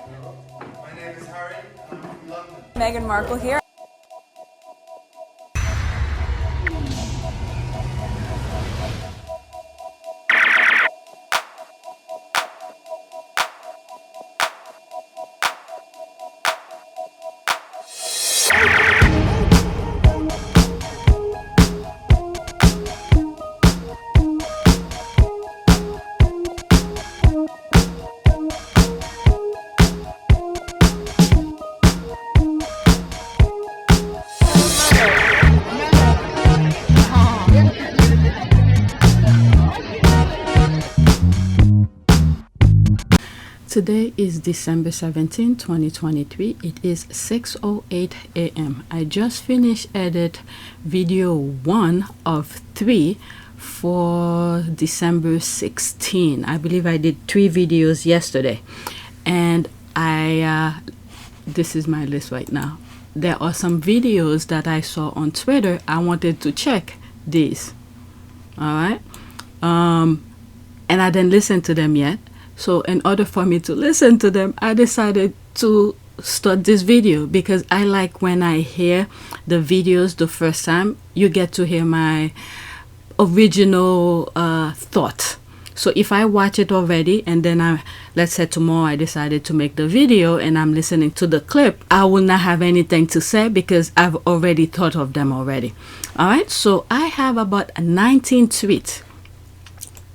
My name is Harry, and I'm from London. Meghan Markle here. Today is December 17, 2023. It is 6:08 a.m. I just finished edit video 1 of 3 for December 16. I believe I did 3 videos yesterday. And this is my list right now. There are some videos that I saw on Twitter. I wanted to check these. All right. And I didn't listen to them yet. So in order for me to listen to them, I decided to start this video because I like when I hear the videos the first time, you get to hear my original thought. So if I watch it already and then let's say tomorrow I decided to make the video and I'm listening to the clip, I will not have anything to say because I've already thought of them already. All right, so I have about 19 tweets.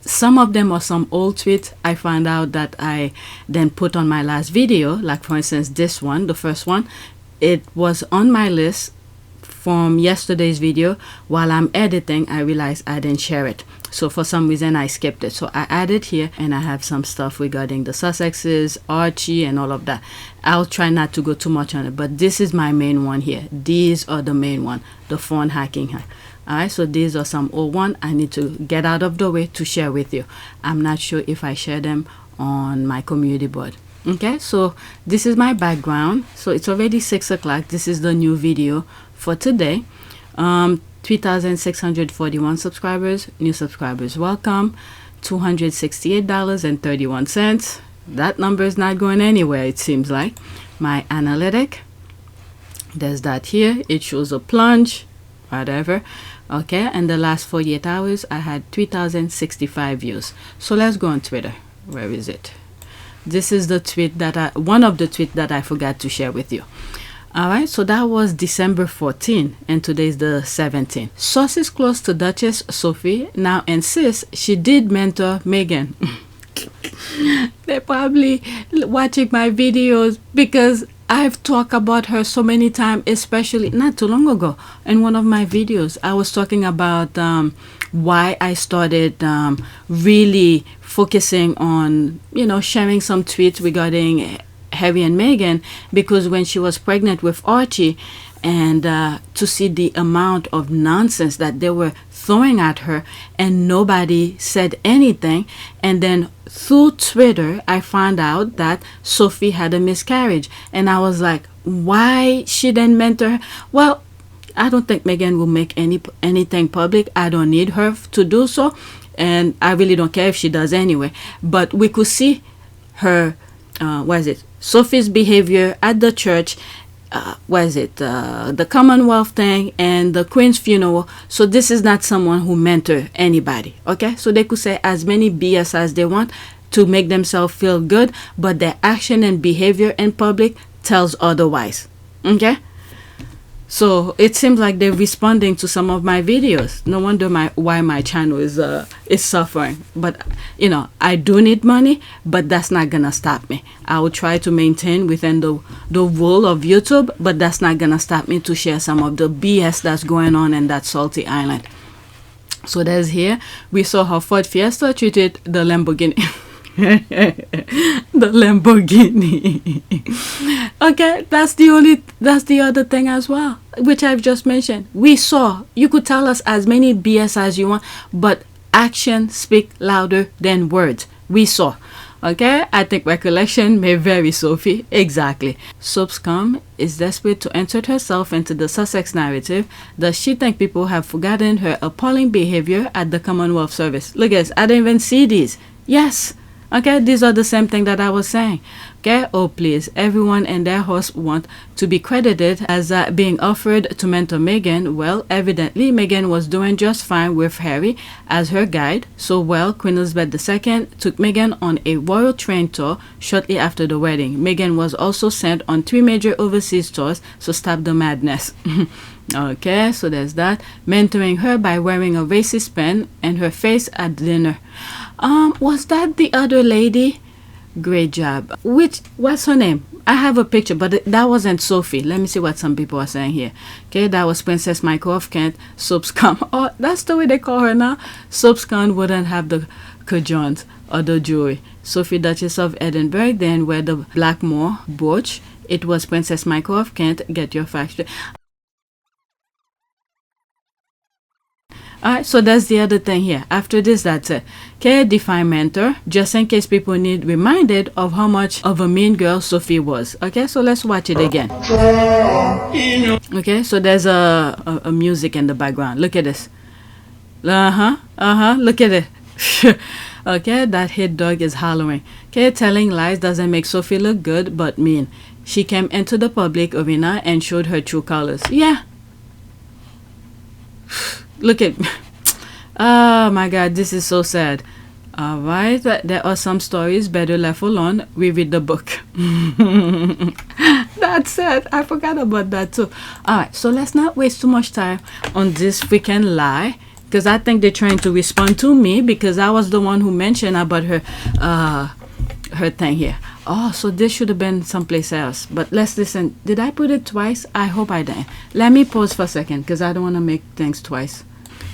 Some of them are some old tweets I found out that I then put on my last video. Like for instance, this one, the first one, it was on my list from yesterday's video. While I'm editing, I realized I didn't share it. So for some reason, I skipped it. So I added here and I have some stuff regarding the Sussexes, Archie and all of that. I'll try not to go too much on it, but this is my main one here. These are the main one, the phone hacking. Alright, so these are some old one I need to get out of the way to share with you. I'm not sure if I share them on my community board. Okay, so this is my background. So it's already 6 o'clock. This is the new video for today. 3,641 subscribers, new subscribers, welcome. $268.31. That number is not going anywhere, it seems like. My analytic, there's that here. It shows a plunge, whatever. Okay, and the last 48 hours I had 3,065 views. So let's go on Twitter. Where is it? This is the tweet that one of the tweets that I forgot to share with you. All right, so that was December 14 and today is the 17th. Sources close to Duchess Sophie now insist she did mentor Meghan. They're probably watching my videos because I've talked about her so many times, especially not too long ago. In one of my videos, I was talking about why I started really focusing on, sharing some tweets regarding Harry and Meghan, because when she was pregnant with Archie and to see the amount of nonsense that they were throwing at her and nobody said anything, and then through Twitter I found out that Sofie had a miscarriage and I was like, why she didn't mentor her? Well, I don't think Meghan will make anything public. I don't need her to do so, and I really don't care if she does anyway, but we could see her Sophie's behavior at the church, the Commonwealth thing and the Queen's funeral. So this is not someone who mentor anybody. Okay, so they could say as many BS as they want to make themselves feel good, but their action and behavior in public tells otherwise. Okay, so it seems like they're responding to some of my videos. No wonder why my channel is suffering. But I do need money, but that's not gonna stop me. I will try to maintain within the rule of YouTube, but that's not gonna stop me to share some of the BS that's going on in that salty island. So there's here we saw how Ford Fiesta treated the Lamborghini. The Lamborghini. Okay, that's the other thing as well, which I've just mentioned. We saw, you could tell us as many BS as you want, but action speak louder than words. We saw. Okay, I think recollection may vary, Sophie. Exactly. Soapscom is desperate to insert herself into the Sussex narrative. Does she think people have forgotten her appalling behavior at the Commonwealth service? Look, guys, I didn't even see these. Yes, Okay, these are the same thing that I was saying. Okay, oh please, everyone and their host want to be credited as being offered to mentor Meghan. Well, evidently Meghan was doing just fine with Harry as her guide. So well, Queen Elizabeth II took Meghan on a royal train tour shortly after the wedding. Meghan was also sent on 3 major overseas tours, so stop the madness. Okay, so there's that. Mentoring her by wearing a racist pen and her face at dinner. Was that the other lady? Great job. What's her name? I have a picture, but that wasn't Sophie. Let me see what some people are saying here. Okay, that was Princess Michael of Kent. Soapscon. Oh, that's the way they call her now. Soapscon wouldn't have the cajones or the jewelry. Sophie, Duchess of Edinburgh, then wear the Blackmore brooch. It was Princess Michael of Kent. Get your facts straight. Alright, so that's the other thing here. After this, that's it. Okay, define mentor, just in case people need reminded of how much of a mean girl Sophie was. Okay, so let's watch it again. Okay, so there's a music in the background. Look at this. Look at it. Okay, that hit dog is hollering. Okay, telling lies doesn't make Sophie look good, but mean. She came into the public arena and showed her true colors. Yeah. Look at, oh my god, this is so sad. Alright, there are some stories better left alone. We read the book. That's it. I forgot about that too. Alright, so let's not waste too much time on this freaking lie, because I think they're trying to respond to me because I was the one who mentioned about her thing here. Oh, so this should have been someplace else. But let's listen. Did I put it twice? I hope I didn't. Let me pause for a second because I don't want to make things twice.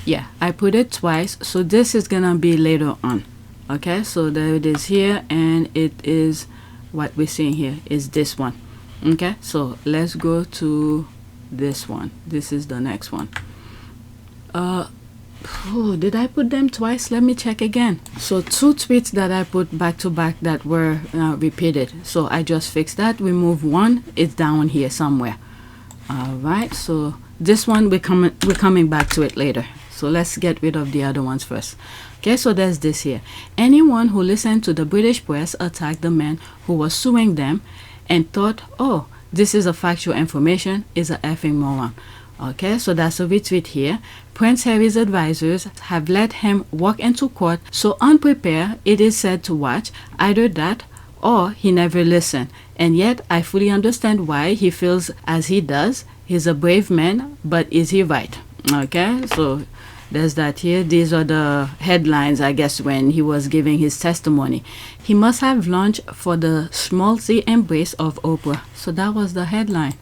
Yeah, I put it twice. So this is going to be later on. Okay, so there it is here. And it is what we're seeing here is this one. Okay, so let's go to this one. This is the next one. Did I put them twice? Let me check again. So 2 tweets that I put back to back that were repeated. So I just fixed that. Remove one. It's down here somewhere. All right. So this one we're coming back to it later. So let's get rid of the other ones first. Okay. So there's this here. Anyone who listened to the British press attacked the man who was suing them and thought, oh, this is a factual information is a effing moron. Okay, so that's a retweet here. Prince Harry's advisors have let him walk into court so unprepared it is said to watch. Either that or he never listened. And yet I fully understand why he feels as he does. He's a brave man, but is he right? Okay, so there's that here. These are the headlines, I guess, when he was giving his testimony. He must have lunged for the schmaltzy embrace of Oprah. So that was the headline.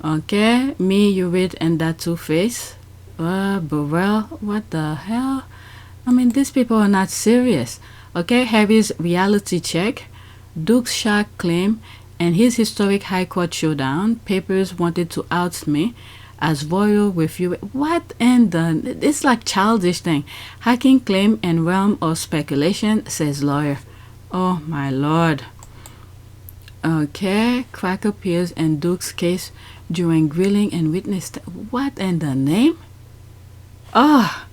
Okay, me, you read, and that Two-Face. Burrell, what the hell? I mean, these people are not serious. Okay, Harry's reality check, Duke's shock claim, and his historic High Court showdown. Papers wanted to oust me as royal with you. What in the... It's like childish thing. Hacking claim and realm of speculation, says lawyer. Oh, my lord. Okay, Cracker Piers and Duke's case during grilling and witness. What in the name? Oh,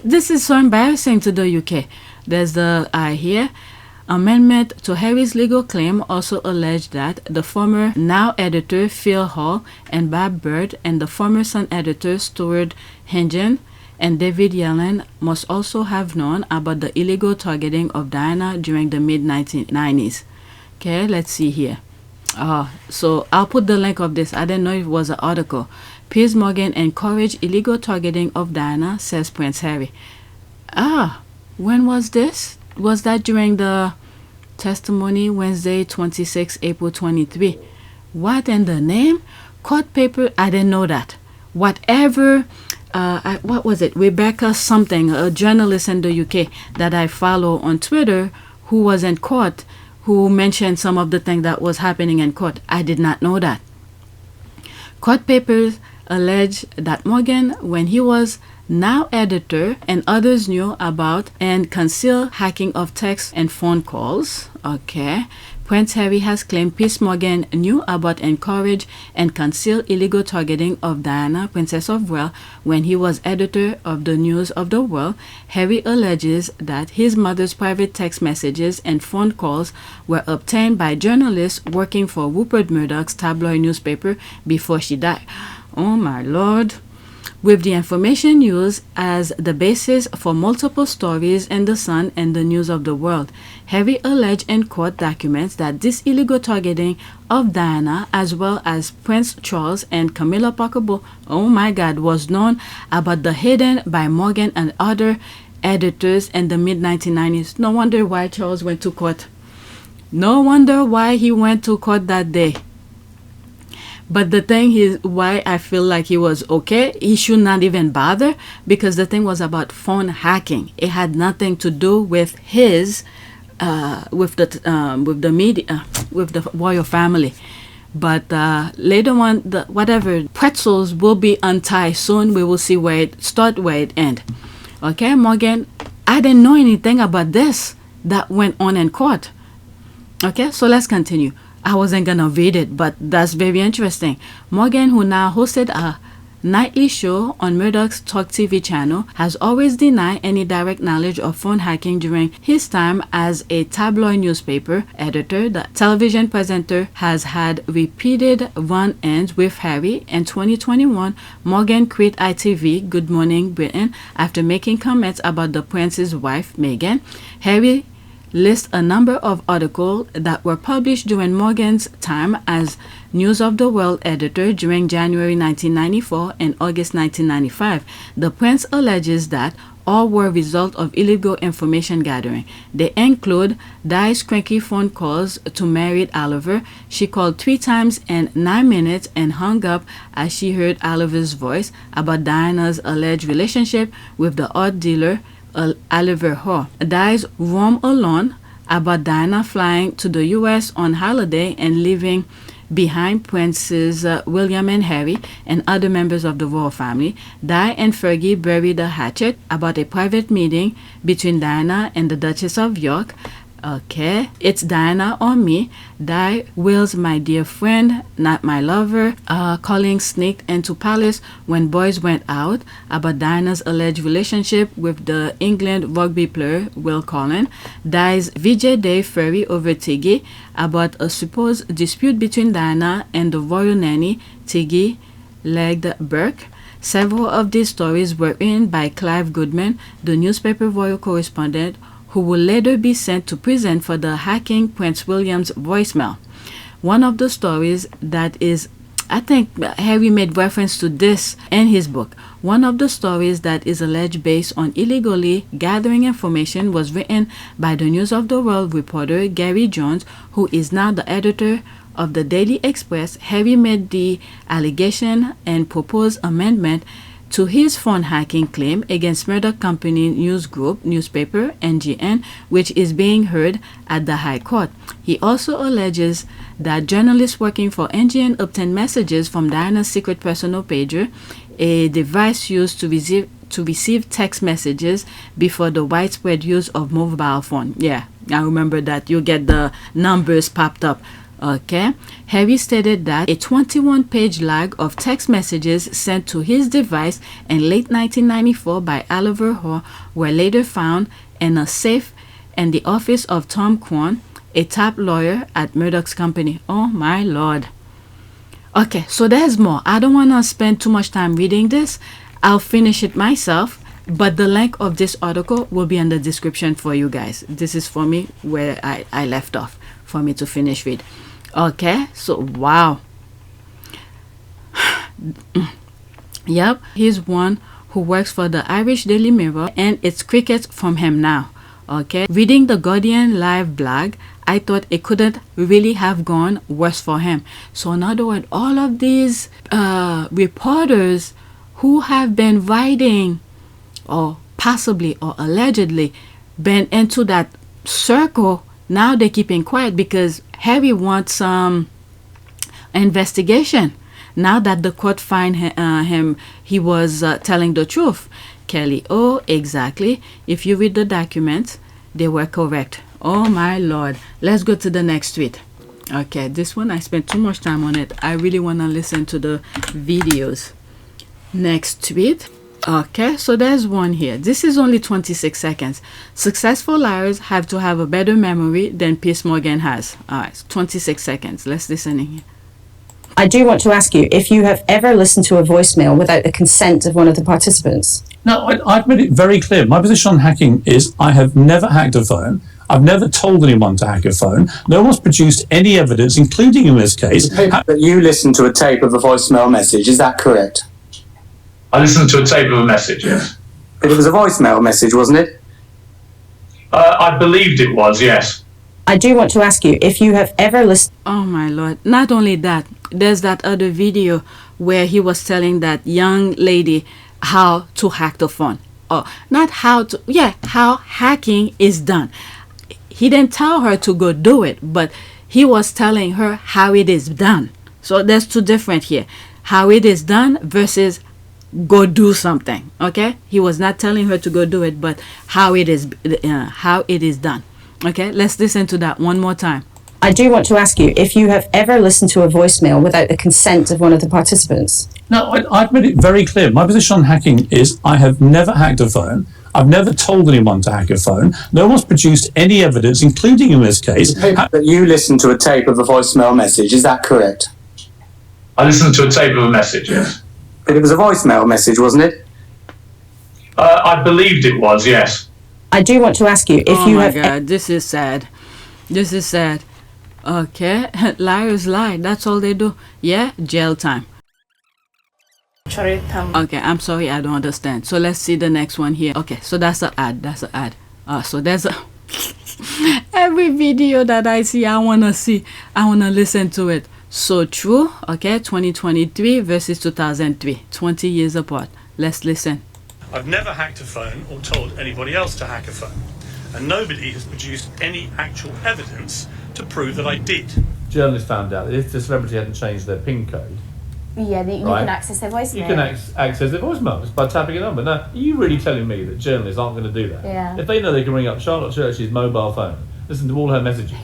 this is so embarrassing to the UK. There's the I here. Amendment to Harry's legal claim also alleged that the former now editor Phil Hall and Bob Bird and the former Sun editor Stuart Hengen and David Yellen must also have known about the illegal targeting of Diana during the mid-1990s. Okay, let's see here. So I'll put the link of this. I didn't know it was an article. Piers Morgan encouraged illegal targeting of Diana, says Prince Harry. When was this? Was that during the testimony Wednesday 26 April 23? What in the name? Court paper? I didn't know that. Whatever. What was it? Rebecca something, a journalist in the UK that I follow on Twitter who was in court, who mentioned some of the things that was happening in court. I did not know that. Court papers allege that Morgan, when he was now editor, and others knew about and concealed hacking of texts and phone calls. Okay. Prince Harry has claimed Piers Morgan knew about, encouraged, and concealed illegal targeting of Diana, Princess of Wales, when he was editor of the News of the World. Harry alleges that his mother's private text messages and phone calls were obtained by journalists working for Rupert Murdoch's tabloid newspaper before she died. Oh my lord. With the information used as the basis for multiple stories in The Sun and the News of the World, Harry alleged in court documents that this illegal targeting of Diana, as well as Prince Charles and Camilla Parker Bowles, oh my God, was known about the hidden by Mogan and other editors in the mid-1990s. No wonder why Charles went to court. No wonder why he went to court that day. But the thing is, why I feel like he was okay, he should not even bother, because the thing was about phone hacking. It had nothing to do with his, with the media, with the royal family. But later on, whatever pretzels will be untied soon. We will see where it start, where it end. Okay, Morgan, I didn't know anything about this that went on in court. Okay, so let's continue. I wasn't gonna read it, but that's very interesting. Morgan, who now hosted a nightly show on Murdoch's Talk TV channel, has always denied any direct knowledge of phone hacking during his time as a tabloid newspaper editor. The television presenter has had repeated run-ins with Harry. In 2021, Morgan quit ITV Good Morning Britain after making comments about the prince's wife, Meghan. Harry lists a number of articles that were published during Morgan's time as News of the World editor during January 1994 and August 1995. The prince alleges that all were result of illegal information gathering. They include Di's cranky phone calls to married Oliver. She called 3 times in 9 minutes and hung up as she heard Oliver's voice, about Diana's alleged relationship with the art dealer Oliver Hall. Di's roam alone, about Diana flying to the US on holiday and leaving behind Princes William and Harry and other members of the royal family. Di and Fergie buried a hatchet, about a private meeting between Diana and the Duchess of York. Okay, it's Diana or me. Di Will's my dear friend, not my lover. Colin sneaked into palace when boys went out, about Diana's alleged relationship with the England rugby player Will Collin. Di's VJ Day Ferry over Tiggy, about a supposed dispute between Diana and the royal nanny Tiggy Legged Burke. Several of these stories were written by Clive Goodman, the newspaper royal correspondent, who will later be sent to prison for the hacking Prince William's voicemail. One of the stories that is, I think Harry made reference to this in his book. One of the stories that is alleged based on illegally gathering information was written by the News of the World reporter Gary Jones, who is now the editor of the Daily Express. Harry made the allegation and proposed amendment to his phone hacking claim against Murdoch Company News Group newspaper, NGN, which is being heard at the High Court. He also alleges that journalists working for NGN obtained messages from Diana's secret personal pager, a device used to receive text messages before the widespread use of mobile phone. Yeah, I remember that. You get the numbers popped up. Okay, Harry stated that a 21-page log of text messages sent to his device in late 1994 by Oliver Hall were later found in a safe in the office of Tom Quon, a top lawyer at Murdoch's company. Oh my lord. Okay, so there's more. I don't want to spend too much time reading this. I'll finish it myself, but the link of this article will be in the description for you guys. This is for me where I left off, for me to finish read. Okay, so wow. Yep, he's one who works for the Irish Daily Mirror, and it's crickets from him now. Okay, reading the Guardian live blog, I thought it couldn't really have gone worse for him. So in other words, all of these reporters who have been writing, or possibly or allegedly been into that circle, now they're keeping quiet because Harry wants some investigation. Now that the court find him, he was telling the truth. Kelly. Oh, exactly. If you read the documents, they were correct. Oh my lord. Let's go to the next tweet. Okay, this one I spent too much time on it. I really want to listen to the videos. Next tweet. Okay, so there's one here. This is only 26 seconds. Successful liars have to have a better memory than Piers Morgan has. All right, 26 seconds. Let's listen in here. I do want to ask you if you have ever listened to a voicemail without the consent of one of the participants. No, I've made it very clear. My position on hacking is I have never hacked a phone. I've never told anyone to hack a phone. No one's produced any evidence, including in this case. But you listened to a tape of a voicemail message, is that correct? I listened to a tape of a message, yes. But it was a voicemail message, wasn't it? I believed it was, yes. I do want to ask you if you have ever listened. Oh my lord. Not only that, there's that other video where he was telling that young lady how to hack the phone. Oh, not how to, yeah, how hacking is done. He didn't tell her to go do it, but he was telling her how it is done. So there's two different here. How it is done versus go do something. Okay, he was not telling her to go do it, but how it is done. Okay, let's listen to that one more time. I do want to ask you if you have ever listened to a voicemail without the consent of one of the participants. No, I've made it very clear. My position on hacking is I have never hacked a phone. I've never told anyone to hack a phone. No one's produced any evidence, including in this case. But you listened to a tape of a voicemail message, is that correct? I listened to a tape of a message, yes. But it was a voicemail message, wasn't it? I believed it was, yes. I do want to ask you if Oh you my have. god, this is sad. This is sad. Okay, liars lie. That's all they do. Yeah, jail time. Okay, I'm sorry, I don't understand. So let's see the next one here. Okay, so that's an ad. That's an ad. So there's a every video that I see, I wanna see. I wanna listen to it. So true. Okay, 2023 versus 2003, 20 years apart. Let's listen. I've never hacked a phone or told anybody else to hack a phone, and nobody has produced any actual evidence to prove that I did. Journalists found out that if the celebrity hadn't changed their PIN code, Yeah, you Right. can access their voicemail. you can access their voicemail just by tapping a number. Now, are you really telling me that journalists aren't going to do that? Yeah. If they know they can ring up Charlotte Church's mobile phone, listen to all her messages,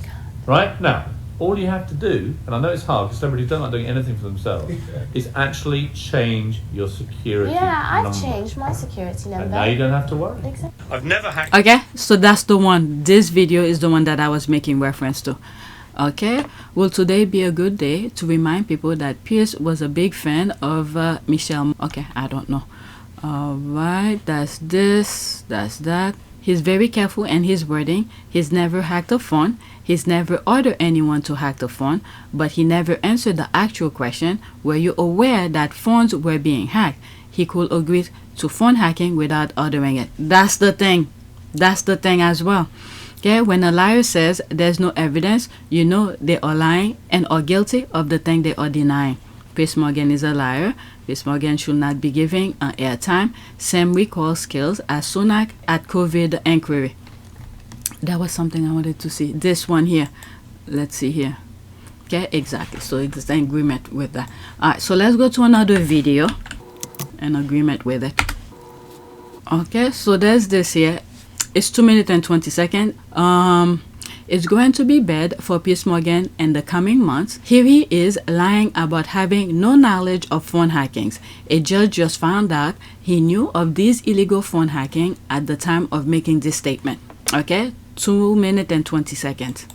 right? Now, all you have to do, and I know it's hard because celebrities don't like doing anything for themselves, is actually change your security Yeah, I've number. changed my security number. And now you don't have to worry. Exactly. I've never hacked. Okay, so that's the one. This video is the one that I was making reference to. Okay, will today be a good day to remind people that Piers was a big fan of Michelle? Okay, I don't know. All right, that's this, that's that. He's very careful in his wording. He's never hacked a phone. He's never ordered anyone to hack the phone, but he never answered the actual question, were you aware that phones were being hacked? He could agree to phone hacking without ordering it. That's the thing. That's the thing as well. Okay, when a liar says there's no evidence, you know they are lying and are guilty of the thing they are denying. Piers Morgan is a liar. Piers Morgan should not be giving airtime. Same recall skills as Sunak at COVID inquiry. That was something I wanted to see. This one here. Let's see here. Okay, exactly. So it's an agreement with that. Alright, so let's go to another video. An agreement with it. Okay, so there's this here. It's 2 minutes and 20 seconds. It's going to be bad for Piers Morgan in the coming months. Here he is lying about having no knowledge of phone hackings. A judge just found out he knew of these illegal phone hacking at the time of making this statement. Okay, 2 minutes and 20 seconds.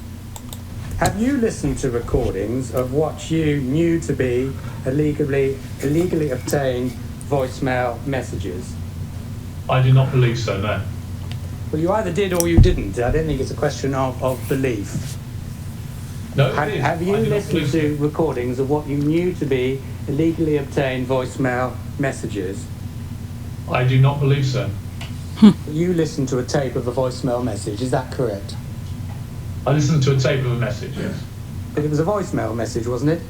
Have you listened to recordings of what you knew to be illegally obtained voicemail messages? I do not believe so, no. Well, you either did or you didn't. I don't think it's a question of belief. No, Have you listened to recordings of what you knew to be illegally obtained voicemail messages? I do not believe so. You listened to a tape of a voicemail message, is that correct? I listened to a tape of a message, yes. But it was a voicemail message, wasn't it?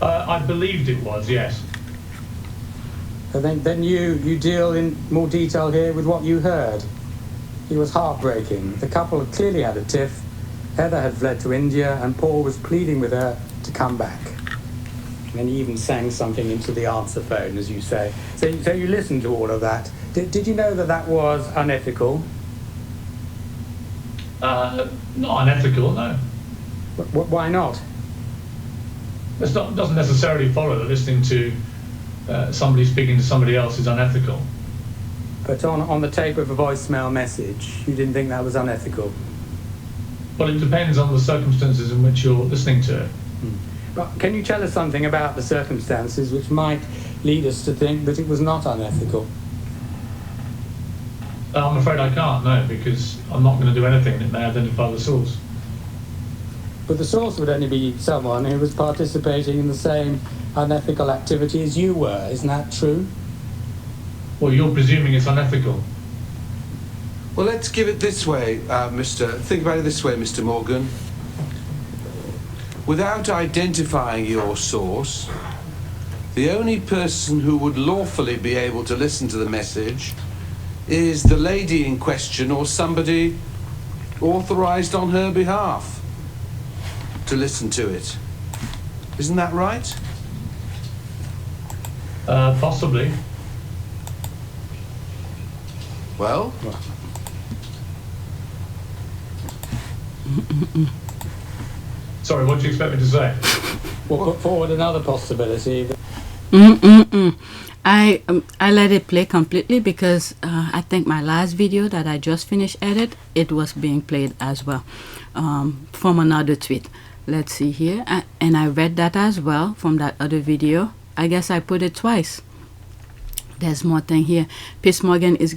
I believed it was, yes. And then you deal in more detail here with what you heard. It was heartbreaking. The couple had clearly had a tiff. Heather had fled to India and Paul was pleading with her to come back. And he even sang something into the answer phone, as you say. So you listened to all of that. Did you know that that was unethical? Not unethical, no. Why not? It doesn't necessarily follow that listening to somebody speaking to somebody else is unethical. But on the tape of a voicemail message, you didn't think that was unethical? Well, it depends on the circumstances in which you're listening to it. But can you tell us something about the circumstances which might lead us to think that it was not unethical? I'm afraid I can't, no, because I'm not going to do anything that may identify the source. But the source would only be someone who was participating in the same unethical activity as you were, isn't that true? Well, you're presuming it's unethical. Well, let's give it this way, think about it this way, Mr. Morgan. Without identifying your source, the only person who would lawfully be able to listen to the message is the lady in question or somebody authorized on her behalf to listen to it. Isn't that right? Possibly. Well? Sorry, what do you expect me to say? We'll put forward another possibility. I let it play completely because I think my last video that I just finished edit, it was being played as well from another tweet. Let's see here, and I read that as well from that other video. I guess I put it twice. There's more thing here. Piers Morgan is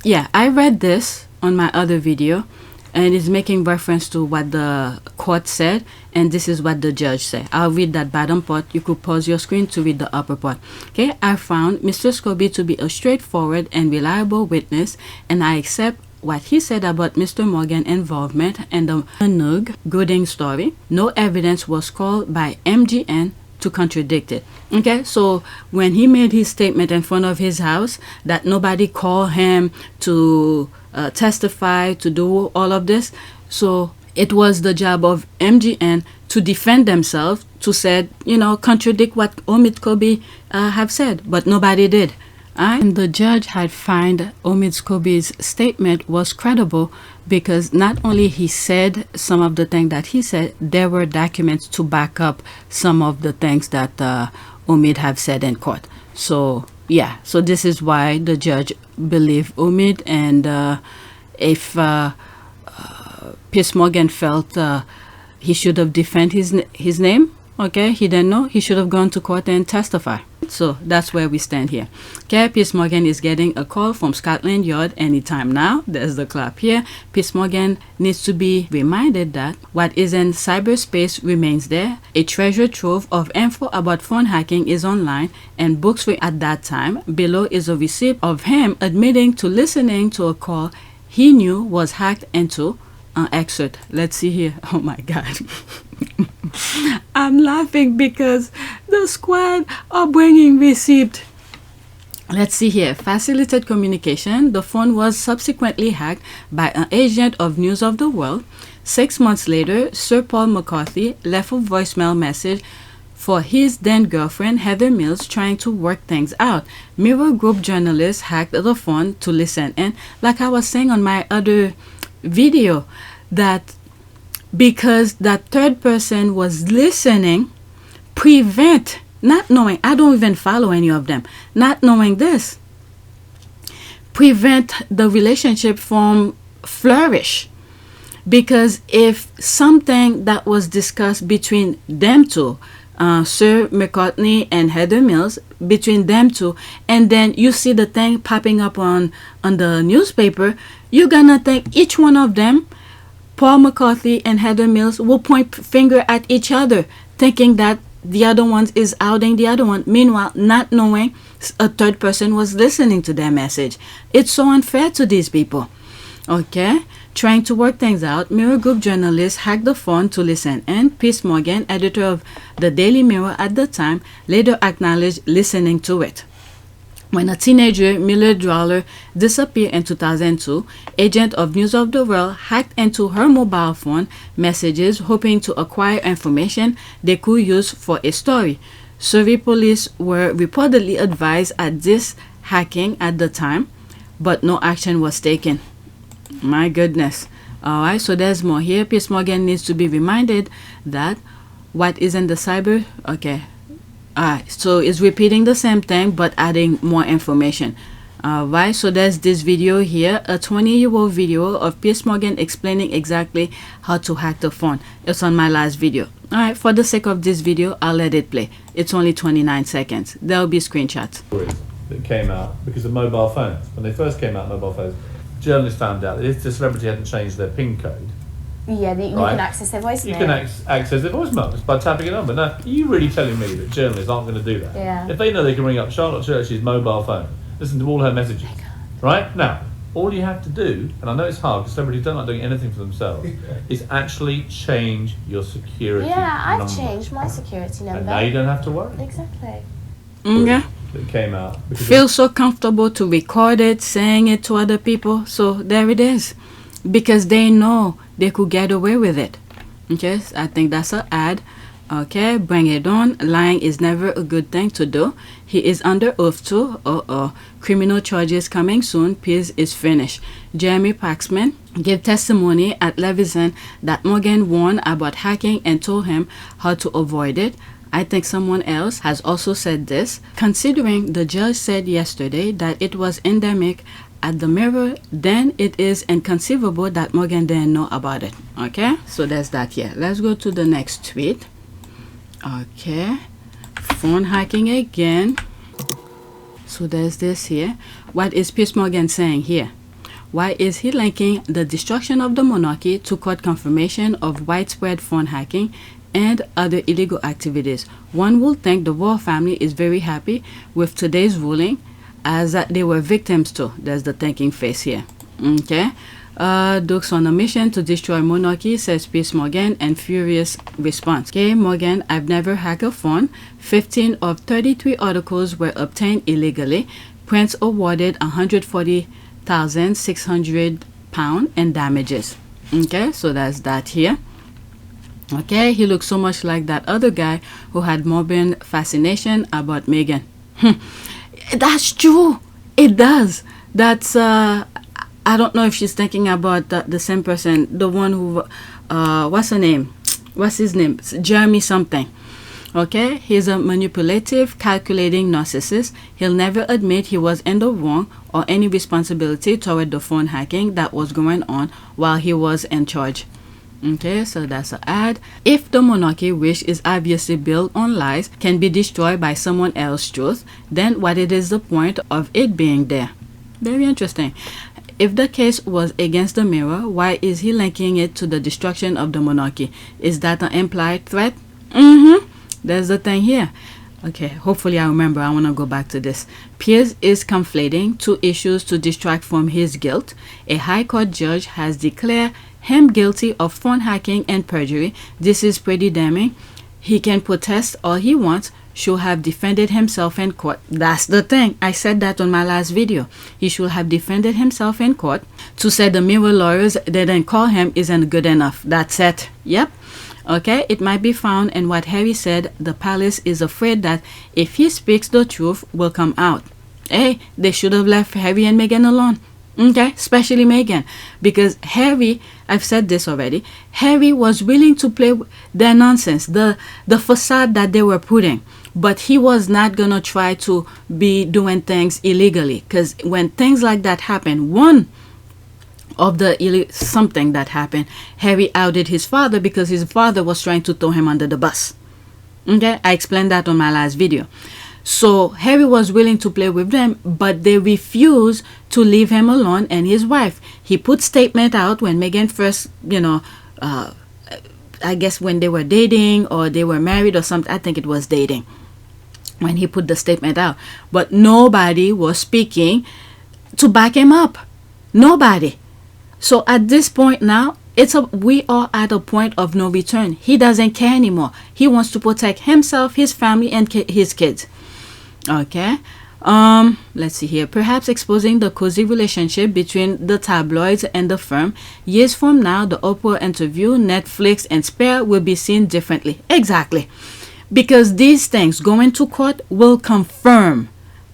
yeah, I read this on my other video, and it's making reference to what the court said, and this is what the judge said. I'll read that bottom part. You could pause your screen to read the upper part. Okay, I found Mr. Scobie to be a straightforward and reliable witness, and I accept what he said about Mr. Morgan's involvement in the Nug Gooding story. No evidence was called by MGN to contradict it. Okay, so when he made his statement in front of his house that nobody called him to testify, to do all of this, so it was the job of MGN to defend themselves, to say, you know, contradict what Omid Scobie have said, but nobody did. And the judge had found Omid Scobie's statement was credible because not only he said some of the things that he said, there were documents to back up some of the things that Omid have said in court. So yeah, so this is why the judge believed Omid, and if Piers Morgan felt he should have defended his name, okay, he didn't know, he should have gone to court and testify. So that's where we stand here. Okay, Piers Morgan is getting a call from Scotland Yard anytime now. There's the clap here. Piers Morgan needs to be reminded that what is in cyberspace remains there. A treasure trove of info about phone hacking is online, and books were at that time. Below is a receipt of him admitting to listening to a call he knew was hacked into. Excerpt. Let's see here. Oh my God. I'm laughing because the squad are bringing receipt. Let's see here. Facilitated communication. The phone was subsequently hacked by an agent of News of the World. 6 months later, Sir Paul McCarthy left a voicemail message for his then girlfriend Heather Mills, trying to work things out. Mirror Group journalists hacked the phone to listen. And like I was saying on my other video, that because that third person was listening, prevent, not knowing, I don't even follow any of them, not knowing this, prevent the relationship from flourish. Because if something that was discussed between them two, Sir McCartney and Heather Mills, between them two, and then you see the thing popping up on the newspaper, you're gonna think each one of them, Paul McCarthy and Heather Mills, will point finger at each other, thinking that the other one is outing the other one, meanwhile not knowing a third person was listening to their message. It's so unfair to these people. Okay, trying to work things out, Mirror Group journalists hacked the phone to listen, and Piers Morgan, editor of the Daily Mirror at the time, later acknowledged listening to it. When a teenager, Miller Dwyer, disappeared in 2002, agent of News of the World hacked into her mobile phone messages, hoping to acquire information they could use for a story. Surrey police were reportedly advised at this hacking at the time, but no action was taken. My goodness. Alright, so there's more here. Piers Morgan needs to be reminded that what is in the cyber. Okay. Alright, so it's repeating the same thing but adding more information. Alright, so there's this video here, a 20-year-old video of Piers Morgan explaining exactly how to hack the phone. It's on my last video. Alright, for the sake of this video, I'll let it play. It's only 29 seconds. There'll be screenshots. That came out because of mobile phones. When they first came out, mobile phones, journalists found out that if the celebrity hadn't changed their PIN code, Yeah, you Right. can access their voicemail. you can access their voicemails by tapping a number. Now, are you really telling me that journalists aren't going to do that? Yeah. If they know they can ring up Charlotte Church's mobile phone, listen to all her messages, right? Now, all you have to do, and I know it's hard because celebrities don't like doing anything for themselves, is actually change your security Yeah, I've number. changed my security number. And now you don't have to worry. Exactly. Okay. That came out. Because Feel so comfortable to record it, saying it to other people. So there it is. Because they know they could get away with it. Okay, so I think that's an ad. Okay, bring it on. Lying is never a good thing to do. He is under oath too. Criminal charges coming soon. Piers is finished. Jeremy Paxman gave testimony at Levison that Mogan warned about hacking and told him how to avoid it. I think someone else has also said this. Considering the judge said yesterday that it was endemic at the Mirror, then it is inconceivable that Mogan didn't know about it. Okay, so there's that here. Let's go to the next tweet. Okay, phone hacking again. So there's this here. What is Piers Morgan saying here? Why is he linking the destruction of the monarchy to court confirmation of widespread phone hacking and other illegal activities? One would think the royal family is very happy with today's ruling, as that they were victims too. There's the thinking face here. Okay. Dukes on a mission to destroy monarchy, says Piers Morgan, and furious response. Okay, Morgan, I've never hacked a phone. 15 of 33 articles were obtained illegally. Prince awarded £140,600 in damages. Okay, so that's that here. Okay, he looks so much like that other guy who had morbid fascination about Meghan. That's true. It does. That's I don't know if she's thinking about the same person, the one who what's her name? What's his name? Jeremy something. Okay, he's a manipulative, calculating narcissist. He'll never admit he was in the wrong or any responsibility toward the phone hacking that was going on while he was in charge. Okay, so that's an ad. If the monarchy, which is obviously built on lies, can be destroyed by someone else's truth, then what is the point of it being there? Very interesting. If the case was against the Mirror, why is he linking it to the destruction of the monarchy? Is that an implied threat? There's the thing here. Okay, hopefully I remember. I want to go back to this. Piers is conflating two issues to distract from his guilt. A high court judge has declared him guilty of phone hacking and perjury. This is pretty damning. He can protest all he wants, should have defended himself in court. That's the thing. I said that on my last video. He should have defended himself in court. To say the Mirror lawyers didn't call him isn't good enough. That's it. Yep. Okay, it might be found in what Harry said. The palace is afraid that if he speaks, the truth will come out. Hey, they should have left Harry and Meghan alone. Okay, especially Meghan, because Harry, I've said this already, Harry was willing to play their nonsense, the facade that they were putting, but he was not gonna try to be doing things illegally, because when things like that happen, one of the something that happened, Harry outed his father because his father was trying to throw him under the bus. Okay, I explained that on my last video. So Harry was willing to play with them, but they refused to leave him alone and his wife. He put statement out when Meghan first, I guess when they were dating or they were married or something. I think it was dating when he put the statement out. But nobody was speaking to back him up. Nobody. So at this point now, we are at a point of no return. He doesn't care anymore. He wants to protect himself, his family, and his kids. Okay, let's see here. Perhaps exposing the cozy relationship between the tabloids and the firm. Years from now, the Oprah interview, Netflix, and Spare will be seen differently. Exactly, because these things going to court will confirm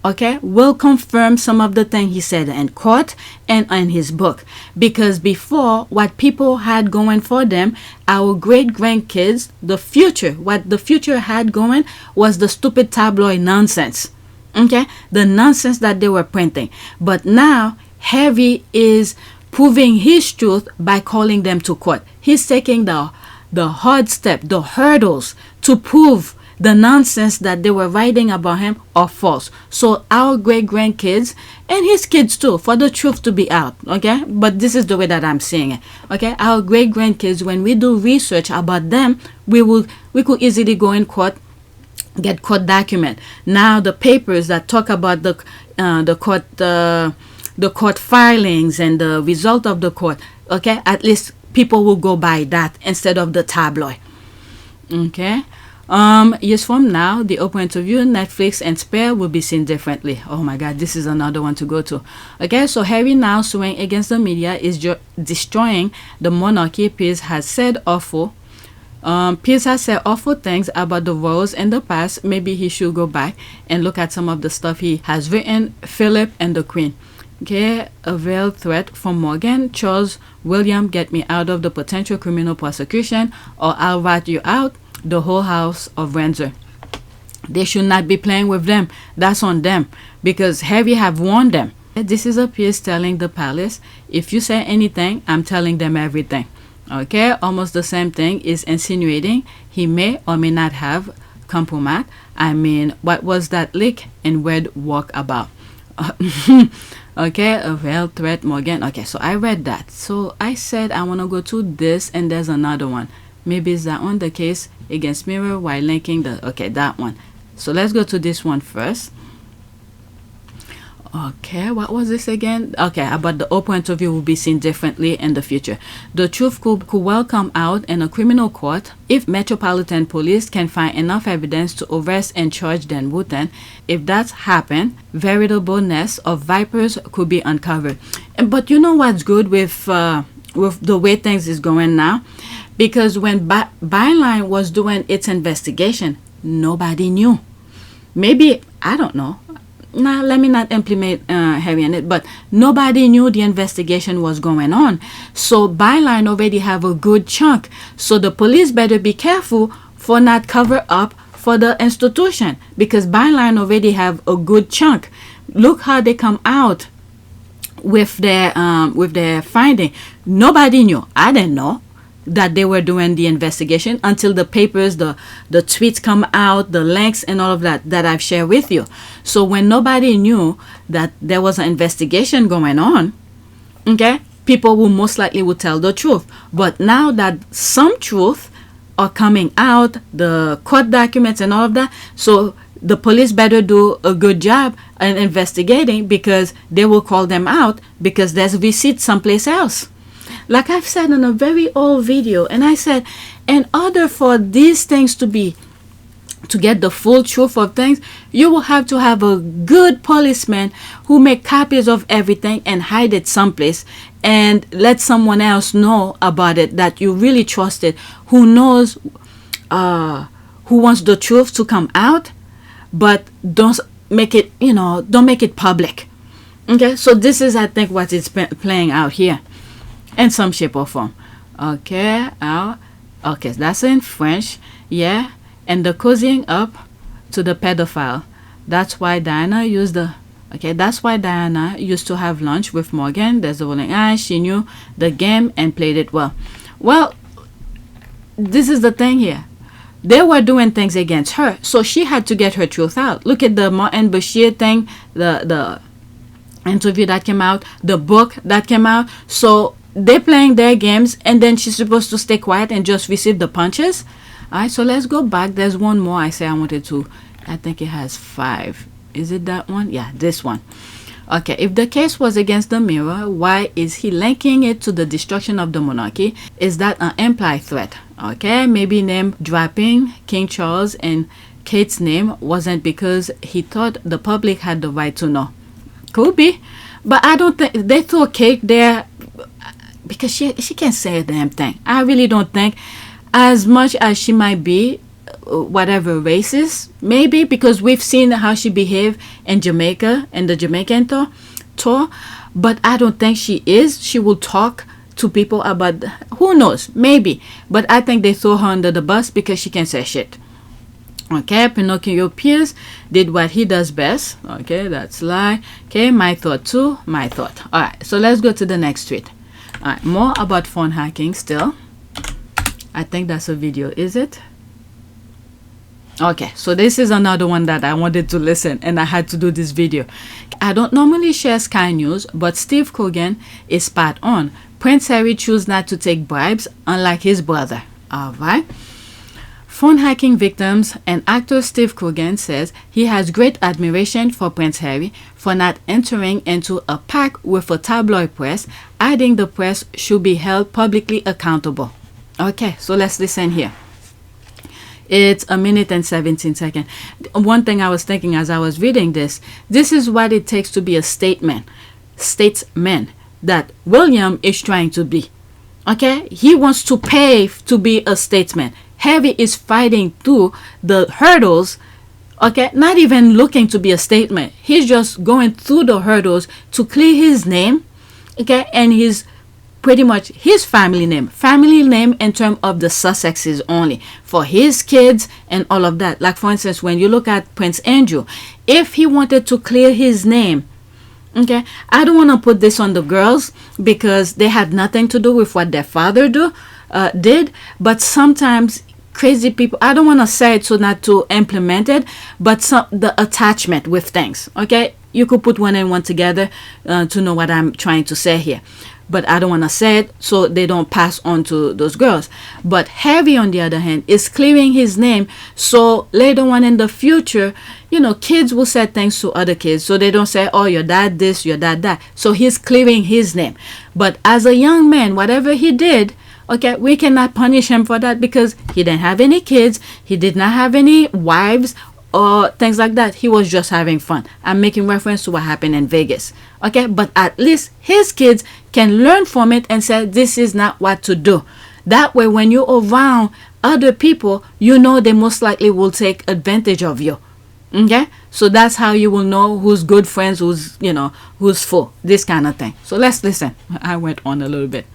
okay, will confirm some of the things he said in court and in his book. Because before, what people had going for them, our great grandkids, the future, what the future had going was the stupid tabloid nonsense. Okay, the nonsense that they were printing. But now Harry is proving his truth by calling them to court. He's taking the hard step, the hurdles to prove the nonsense that they were writing about him are false. So our great grandkids and his kids too, for the truth to be out, okay? But this is the way that I'm seeing it, okay? Our great grandkids, when we do research about them, we could easily go in court, get court document. Now the papers that talk about the court filings and the result of the court, okay? At least people will go by that instead of the tabloid, okay? Years from now, the Oprah interview, Netflix, and Spare will be seen differently. Oh my God, this is another one to go to. Okay, so Harry now suing against the media is destroying the monarchy. Piers has said awful. Piers has said awful things about the royals in the past. Maybe he should go back and look at some of the stuff he has written. Philip and the Queen. Okay, a veiled threat from Morgan. Charles William, get me out of the potential criminal prosecution, or I'll rat you out. The whole house of Windsor. They should not be playing with them. That's on them, because Harry have warned them. This is a Piers telling the palace, if you say anything, I'm telling them everything. Okay, almost the same thing is insinuating he may or may not have compromise. I mean, what was that leak and word walk about? Okay, a veiled threat, Morgan. Okay, so I read that. So I said I want to go to this, and there's another one. Maybe is that one the case against Mirror while linking the... Okay, that one. So let's go to this one first. Okay, what was this again? Okay, about the Oprah interview will be seen differently in the future. The truth could well come out in a criminal court if Metropolitan Police can find enough evidence to arrest and charge Dan Wootton. If that's happened, veritable nest of vipers could be uncovered. But you know what's good with the way things is going now? Because when Byline was doing its investigation, nobody knew. Maybe, I don't know. Now, let me not implement Harry in it, but nobody knew the investigation was going on. So Byline already have a good chunk. So the police better be careful for not cover up for the institution, because Byline already have a good chunk. Look how they come out with their finding. Nobody knew. I didn't know that they were doing the investigation until the papers, the tweets come out, the links and all of that I've shared with you. So when nobody knew that there was an investigation going on, okay, people will most likely will tell the truth. But now that some truth are coming out, the court documents and all of that, so the police better do a good job in investigating, because they will call them out because there's receipts someplace else. Like I've said in a very old video, and I said, in order for these things to get the full truth of things, you will have to have a good policeman who make copies of everything and hide it someplace and let someone else know about it that you really trusted, who knows, who wants the truth to come out, but don't make it, don't make it public. Okay, so this is, I think, what it's playing out here. In some shape or form. Okay, okay, that's in French. Yeah, and the cozying up to the pedophile. That's why Diana used to have lunch with Morgan. There's the rolling eyes. She knew the game and played it well. Well, this is the thing here. They were doing things against her, so she had to get her truth out. Look at the Martin Bashir thing, the interview that came out, the book that came out. So they're playing their games, and then she's supposed to stay quiet and just receive the punches. All right, so let's go back. There's one more I wanted to. I think it has 5. Is it that one? Yeah, this one. Okay, if the case was against the Mirror, why is he linking it to the destruction of the monarchy? Is that an implied threat? Okay, maybe name dropping King Charles and Kate's name wasn't because he thought the public had the right to know. Could be, but I don't think they threw Kate there because she can't say a damn thing. I really don't think, as much as she might be whatever races, maybe, because we've seen how she behaved in Jamaica and the Jamaican tour, but I don't think she is. She will talk to people about, who knows, maybe, but I think they throw her under the bus because she can say shit. Okay, Pinocchio Piers did what he does best. Okay, that's lie. Okay, my thought too, my thought. All right, so let's go to the next tweet. All right, more about phone hacking still. I think that's a video, is it? Okay, so this is another one that I wanted to listen and I had to do this video. I don't normally share Sky News, but Steve Coogan is spot on. Prince Harry chose not to take bribes, unlike his brother. All right. Phone hacking victims and actor Steve Coogan says he has great admiration for Prince Harry for not entering into a pact with a tabloid press, adding the press should be held publicly accountable. Okay, so let's listen here. It's 1 minute and 17 seconds. One thing I was thinking as I was reading this is what it takes to be a statesman that William is trying to be. Okay, he wants to pay to be a statesman. Harry is fighting through the hurdles, okay, not even looking to be a statesman. He's just going through the hurdles to clear his name, okay, and his pretty much his family name in terms of the Sussexes only, for his kids and all of that. Like, for instance, when you look at Prince Andrew, if he wanted to clear his name, okay, I don't want to put this on the girls because they had nothing to do with what their father did, but sometimes crazy people, I don't want to say it so not to implement it, but the attachment with things, okay, you could put one and one together to know what I'm trying to say here, but I don't want to say it so they don't pass on to those girls. But Harry, on the other hand, is clearing his name so later on in the future, you know, kids will say things to other kids so they don't say, oh, your dad this, your dad that. So he's clearing his name. But as a young man, whatever he did, okay, we cannot punish him for that because he didn't have any kids, he did not have any wives or things like that. He was just having fun. I'm making reference to what happened in Vegas. Okay, but at least his kids can learn from it and say this is not what to do. That way, when you're around other people, you know they most likely will take advantage of you. Okay, so that's how you will know who's good friends, who's, you know, who's full, this kind of thing. So let's listen. I went on a little bit.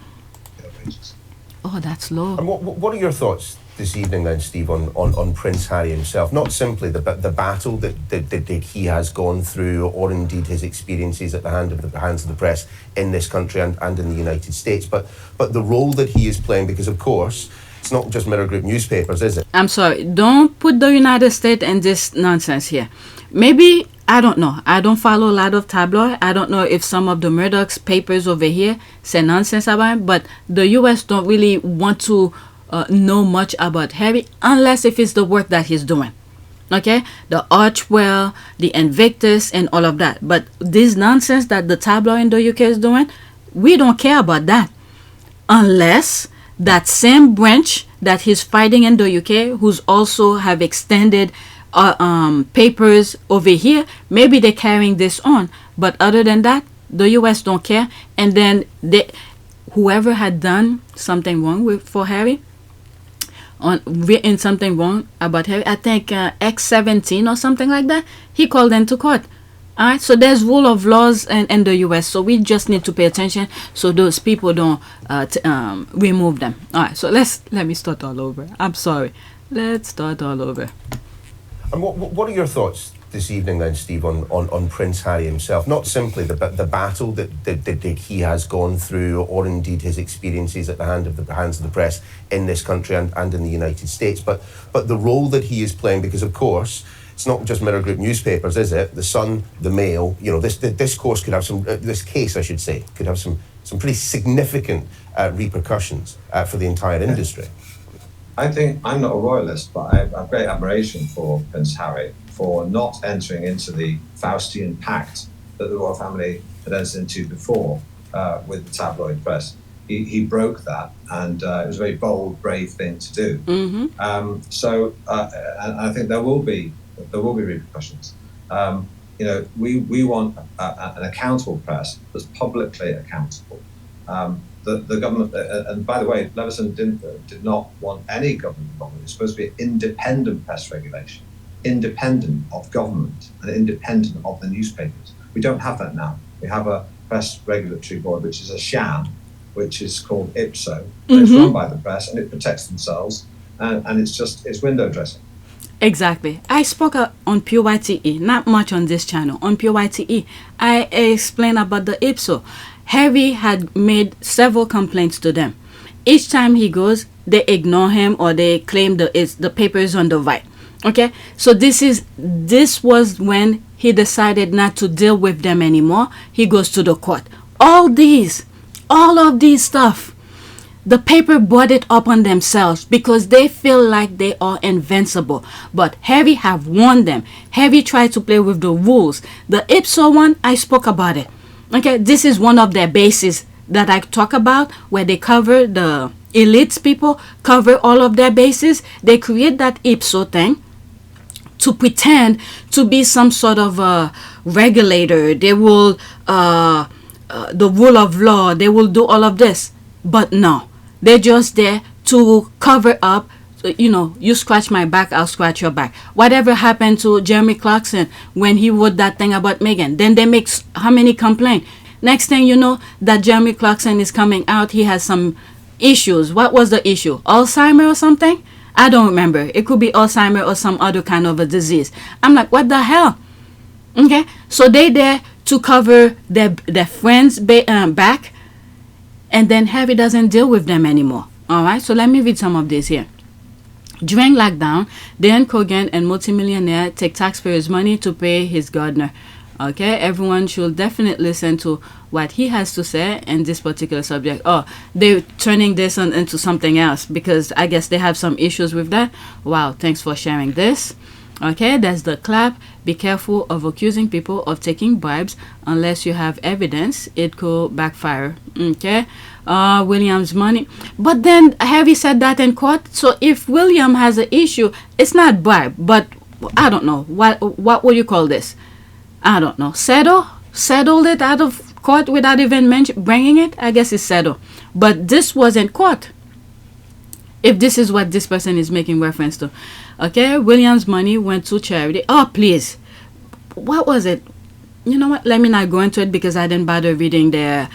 Oh, that's low. And what are your thoughts this evening then, Steve, on Prince Harry himself? Not simply the battle that he has gone through, or indeed his experiences at the hands of the press in this country and in the United States, but the role that he is playing, because of course it's not just Mirror Group newspapers, is it? I'm sorry, don't put the United States in this nonsense here. Maybe, I don't know. I don't follow a lot of tabloid. I don't know if some of the Murdoch's papers over here say nonsense about him, but the US don't really want to know much about Harry unless if it's the work that he's doing. Okay, the Archwell, the Invictus, and all of that. But this nonsense that the tabloid in the UK is doing, we don't care about that unless that same branch that he's fighting in the UK, who's also have extended papers over here, maybe they're carrying this on. But other than that, the US don't care. And then whoever had done something wrong for Harry, written something wrong about Harry, I think X17 or something like that, he called into court. All right, so there's rule of laws in the US, so we just need to pay attention so those people don't remove them. All right, so let me start all over. I'm sorry, let's start all over. And what are your thoughts this evening then, Steve, on Prince Harry himself? Not simply the battle that he has gone through, or indeed his experiences at the hands of the press in this country and in the United States, but the role that he is playing, because of course it's not just Mirror Group newspapers, is it? The Sun, the Mail, you know, this course could have some, this case I should say, could have some pretty significant repercussions for the entire industry. I think, I'm not a royalist, but I have great admiration for Prince Harry for not entering into the Faustian pact that the royal family had entered into before with the tabloid press. He broke that, and it was a very bold, brave thing to do. Mm-hmm. And I think there will be repercussions. You know, we want an accountable press that's publicly accountable. the government, and by the way, Leveson did not want any government involvement. It's supposed to be an independent press regulation, independent of government and independent of the newspapers. We don't have that now. We have a press regulatory board, which is a sham, which is called IPSO. It's run by the press and it protects themselves, and it's window dressing. Exactly. I spoke on PYTE, not much on this channel. On PYTE, I explained about the IPSO. Harry had made several complaints to them. Each time he goes, they ignore him or they claim the paper is on the right. Okay, so this was when he decided not to deal with them anymore. He goes to the court. All of these stuff, the paper brought it up on themselves because they feel like they are invincible. But Harry have warned them. Harry tried to play with the rules. The IPSO one, I spoke about it. Okay, this is one of their bases that I talk about, where they cover the elites people, cover all of their bases. They create that IPSO thing to pretend to be some sort of a regulator. They will, the rule of law, they will do all of this. But no, they're just there to cover up. You know, you scratch my back, I'll scratch your back. Whatever happened to Jeremy Clarkson when he wrote that thing about Meghan? Then they make how many complaints? Next thing you know, that Jeremy Clarkson is coming out. He has some issues. What was the issue? Alzheimer or something? I don't remember. It could be Alzheimer or some other kind of a disease. I'm like, what the hell? Okay, so they there to cover their friends' back, and then Harry doesn't deal with them anymore. All right, so let me read some of this here. During lockdown, Dan Coogan and multimillionaire take taxpayers' money to pay his gardener. Okay, everyone should definitely listen to what he has to say in this particular subject. Oh, they're turning this into something else because I guess they have some issues with that. Wow, thanks for sharing this. Okay, that's the clap. Be careful of accusing people of taking bribes unless you have evidence. It could backfire. Okay, William's money. But then Harry said that in court. So if William has an issue, it's not bribe, but I don't know. What would you call this? I don't know. Settled it out of court without even bringing it. I guess it's settled. But this was in court. If this is what this person is making reference to. Okay, William's money went to charity. Oh, please. What was it? You know what? Let me not go into it because I didn't bother reading their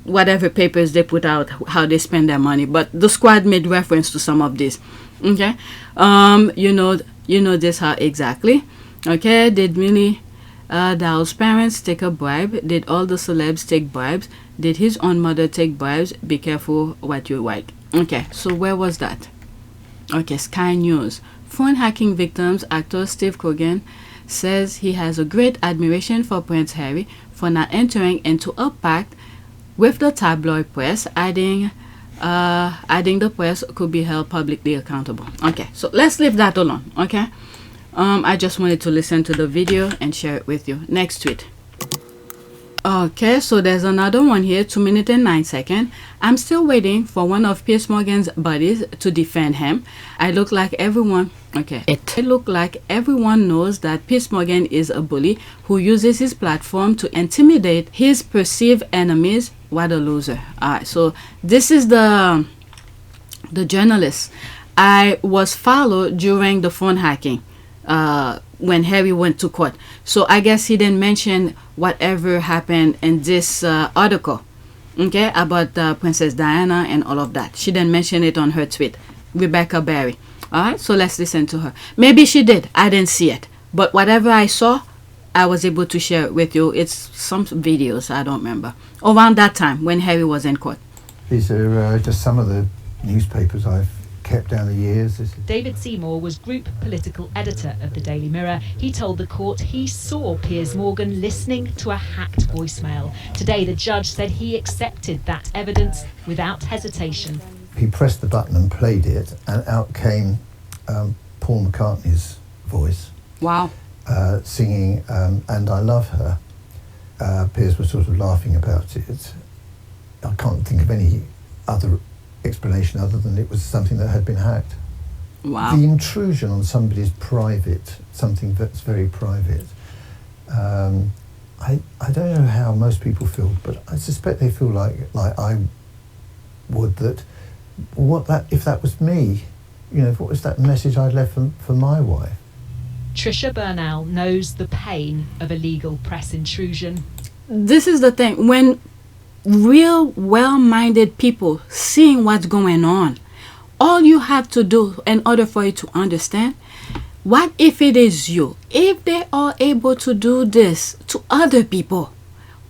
whatever papers they put out, how they spend their money. But the squad made reference to some of this. Okay. You know this how exactly. Okay, did Millie Dowell's parents take a bribe? Did all the celebs take bribes? Did his own mother take bribes? Be careful what you write. Okay, so where was that? Okay, Sky News. Phone hacking victims, actor Steve Coogan says he has a great admiration for Prince Harry for not entering into a pact with the tabloid press, adding the press could be held publicly accountable. Okay, so let's leave that alone. Okay. I just wanted to listen to the video and share it with you. Next tweet. Okay, so there's another one here, 2 minutes and 9 seconds. I'm still waiting for one of Piers Morgan's buddies to defend him. It looked like everyone knows that Piers Morgan is a bully who uses his platform to intimidate his perceived enemies. What a loser. Alright, so this is the journalist. I was followed during the phone hacking. When Harry went to court. So I guess he didn't mention whatever happened in this article, okay, about Princess Diana and all of that. She didn't mention it on her tweet. Rebecca Barry. All right, so let's listen to her. Maybe she did. I didn't see it. But whatever I saw, I was able to share it with you. It's some videos, I don't remember. Around that time when Harry was in court. These are just some of the newspapers I've kept down the years. David Seymour was group political editor of the Daily Mirror. He told the court he saw Piers Morgan listening to a hacked voicemail. Today, the judge said he accepted that evidence without hesitation. He pressed the button and played it, and out came Paul McCartney's voice. Wow. Singing And I Love Her. Piers was sort of laughing about it. I can't think of any other explanation other than it was something that had been hacked. Wow. The intrusion on somebody's private, something that's very private, I don't know how most people feel, but I suspect they feel like I would, that if that was me, you know, what was that message I'd left for my wife? Trisha Burnell knows the pain of illegal press intrusion. This is the thing. When real well-minded people seeing what's going on, all you have to do in order for you to understand, what if it is you? If they are able to do this to other people,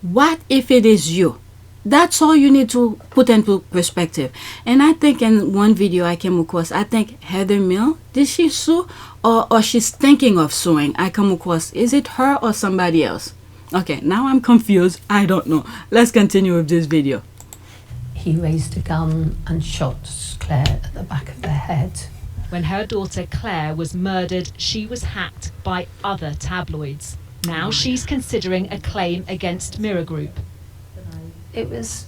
what if it is you? That's all you need to put into perspective. And I think in one video I came across, I think Heather Mill, did she sue? Or she's thinking of suing. I come across, is it her or somebody else? Okay, now I'm confused. I don't know. Let's continue with this video. He raised a gun and shot Claire at the back of the head. When her daughter Claire was murdered, she was hacked by other tabloids. Now she's considering a claim against Mirror Group. It was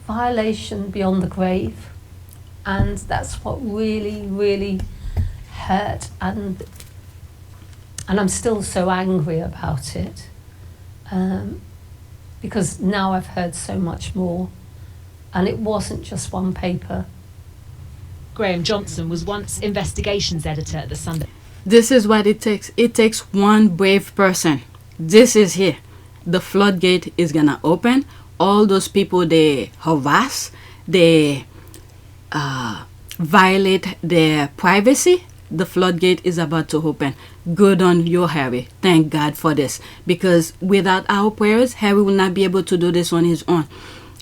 violation beyond the grave, and that's what really, really hurt, and I'm still so angry about it, because now I've heard so much more, and it wasn't just one paper. Graham Johnson was once investigations editor at the Sunday. This is what it takes. It takes one brave person. This is here. The floodgate is gonna open. All those people they harass, they violate their privacy. The floodgate is about to open. Good on you, Harry. Thank God for this. Because without our prayers, Harry will not be able to do this on his own.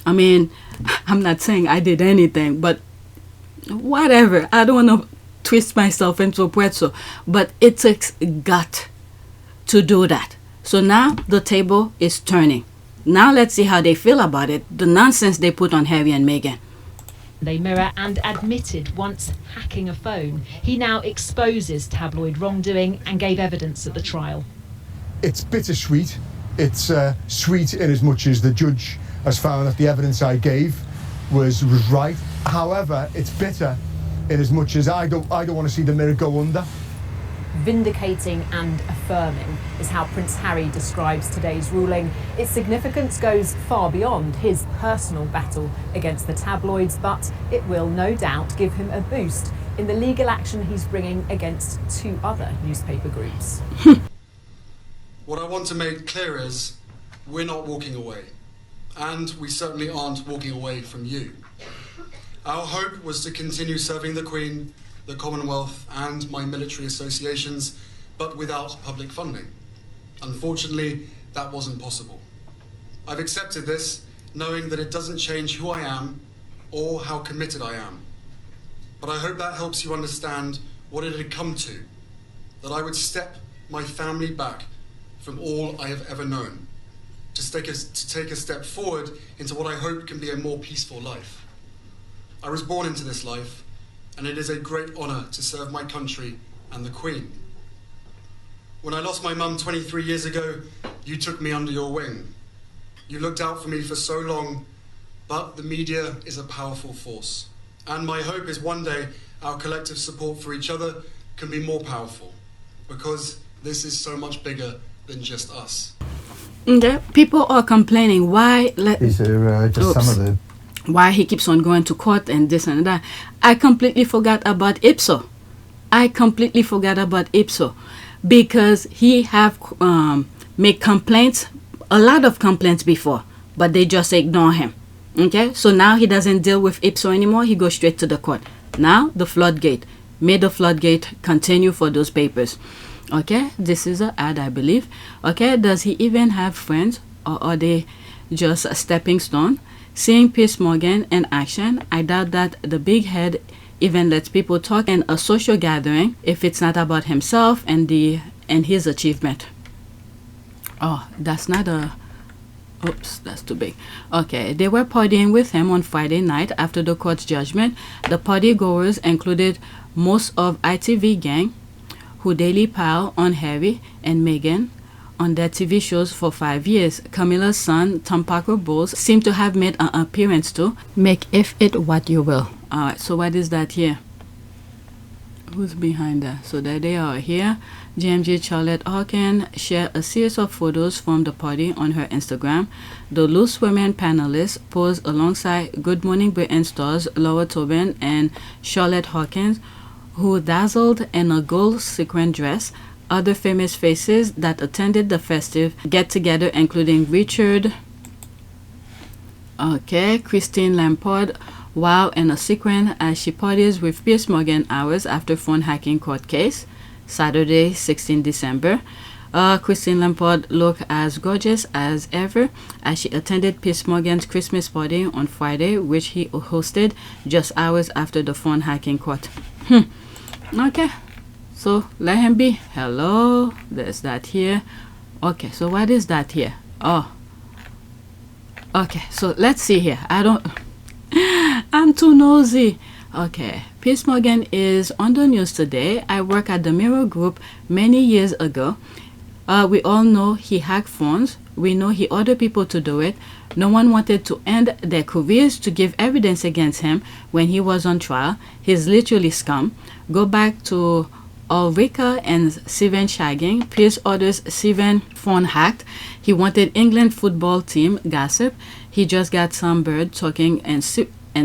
I mean, I'm not saying I did anything, but whatever. I don't want to twist myself into a pretzel. But it takes gut to do that. So now the table is turning. Now let's see how they feel about it. The nonsense they put on Harry and Meghan. They Mirror and admitted once hacking a phone. He now exposes tabloid wrongdoing and gave evidence at the trial. It's bittersweet. It's sweet in as much as the judge has found that the evidence I gave was right. However, it's bitter in as much as I don't want to see the Mirror go under. Vindicating and affirming is how Prince Harry describes today's ruling. Its significance goes far beyond his personal battle against the tabloids, but it will no doubt give him a boost in the legal action he's bringing against 2 other newspaper groups. What I want to make clear is we're not walking away, and we certainly aren't walking away from you. Our hope was to continue serving the Queen, the Commonwealth and my military associations, but without public funding. Unfortunately, that wasn't possible. I've accepted this, knowing that it doesn't change who I am or how committed I am. But I hope that helps you understand what it had come to, that I would step my family back from all I have ever known, to take a step forward into what I hope can be a more peaceful life. I was born into this life, and it is a great honour to serve my country and the Queen. When I lost my mum 23 years ago, you took me under your wing. You looked out for me for so long, but the media is a powerful force. And my hope is one day our collective support for each other can be more powerful, because this is so much bigger than just us. Okay, people are complaining why. These are just some of the. Why he keeps on going to court and this and that. I completely forgot about Ipso. Because he have made complaints, a lot of complaints before, but they just ignore him. Okay, so now he doesn't deal with Ipso anymore. He goes straight to the court. Now the floodgate. May the floodgate continue for those papers. Okay, this is an ad, I believe. Okay, does he even have friends, or are they just a stepping stone? Seeing Piers Morgan in action, I doubt that the big head even lets people talk in a social gathering if it's not about himself and his achievement. Oh, that's not a... Oops, that's too big. Okay, they were partying with him on Friday night after the court's judgment. The party goers included most of ITV gang, who daily pile on Harry and Meghan on their TV shows for 5 years. Camilla's son, Tom Parker Bowles, seemed to have made an appearance too. Make if it what you will. Alright, so what is that here? Who's behind that? So there they are here. GMG Charlotte Hawken shared a series of photos from the party on her Instagram. The Loose Women panelists posed alongside Good Morning Britain stars Laura Tobin and Charlotte Hawkins, who dazzled in a gold sequin dress. Other famous faces that attended the festive get-together including Richard, Christine Lampard, while in a sequin as she parties with Piers Morgan hours after phone hacking court case. Saturday, 16 December. Christine Lampard looked as gorgeous as ever as she attended Piers Morgan's Christmas party on Friday, which he hosted just hours after the phone hacking court. Okay, so let him be. Hello, there's that here. Okay, so what is that here? Oh, okay, so let's see here. I'm too nosy. Okay, Piers Morgan is on the news today. I work at the Mirror Group many years ago. We all know he hacked phones. We know he ordered people to do it. No one wanted to end their careers to give evidence against him when he was on trial. He's literally scum. Go back to Ulrika and Steven shagging. Piers orders Steven phone hacked. He wanted England football team gossip. He just got some bird talking in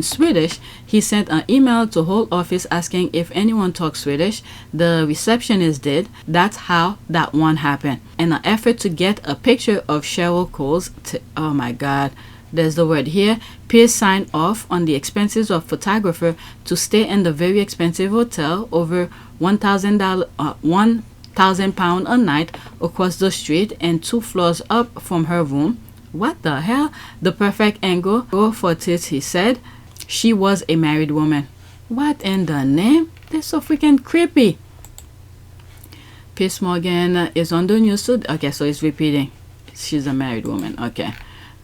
Swedish. He sent an email to whole office asking if anyone talks Swedish. The receptionist did. That's how that one happened. In an effort to get a picture of Cheryl Cole's, oh my God, there's the word here. Piers signed off on the expenses of photographer to stay in the very expensive hotel over £1,000 a night across the street and 2 floors up from her room. What the hell? The perfect angle for tits, he said. She was a married woman. What in the name? They're so freaking creepy. Piers Morgan is on the news today. Okay, so it's repeating. She's a married woman. Okay.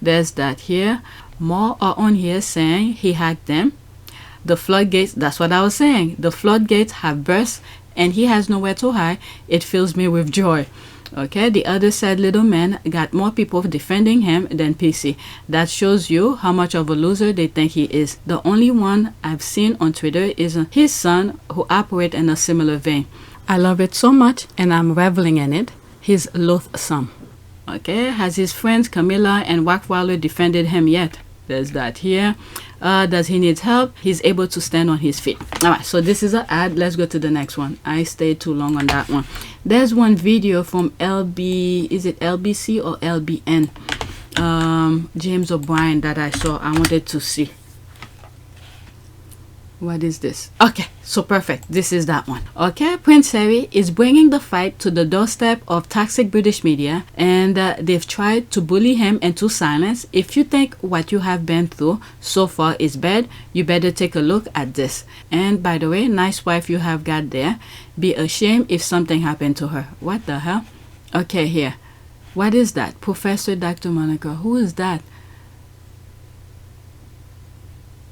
There's that here. More are on here saying he hacked them. The floodgates, that's what I was saying. The floodgates have burst and he has nowhere to hide. It fills me with joy. Okay, the other sad little man got more people defending him than PC. That shows you how much of a loser they think he is. The only one I've seen on Twitter is his son, who operates in a similar vein. I love it so much and I'm reveling in it. He's loathsome. Okay, has his friends Camilla and Wackwaller defended him yet? There's that here. Does he need help? He's able to stand on his feet. All right, so this is an ad. Let's go to the next one. I stayed too long on that one. There's one video from is it LBC or LBN? James O'Brien that I saw. I wanted to see. What is this? Okay, so perfect. This is that one. Okay, Prince Harry is bringing the fight to the doorstep of toxic British media, and they've tried to bully him into silence. If you think what you have been through so far is bad, you better take a look at this. And by the way, nice wife you have got there. Be ashamed if something happened to her. What the hell? Okay, here. What is that? Professor Dr. Monica. Who is that?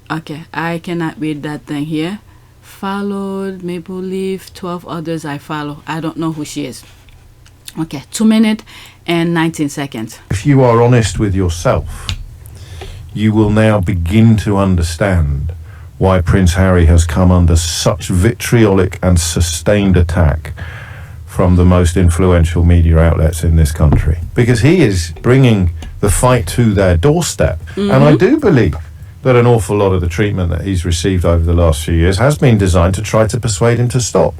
Okay, I cannot read that thing here. Followed, Maple Leaf, 12 others I follow. I don't know who she is. Okay, 2 minutes and 19 seconds. If you are honest with yourself, you will now begin to understand why Prince Harry has come under such vitriolic and sustained attack from the most influential media outlets in this country. Because he is bringing the fight to their doorstep. And I do believe that an awful lot of the treatment that he's received over the last few years has been designed to try to persuade him to stop.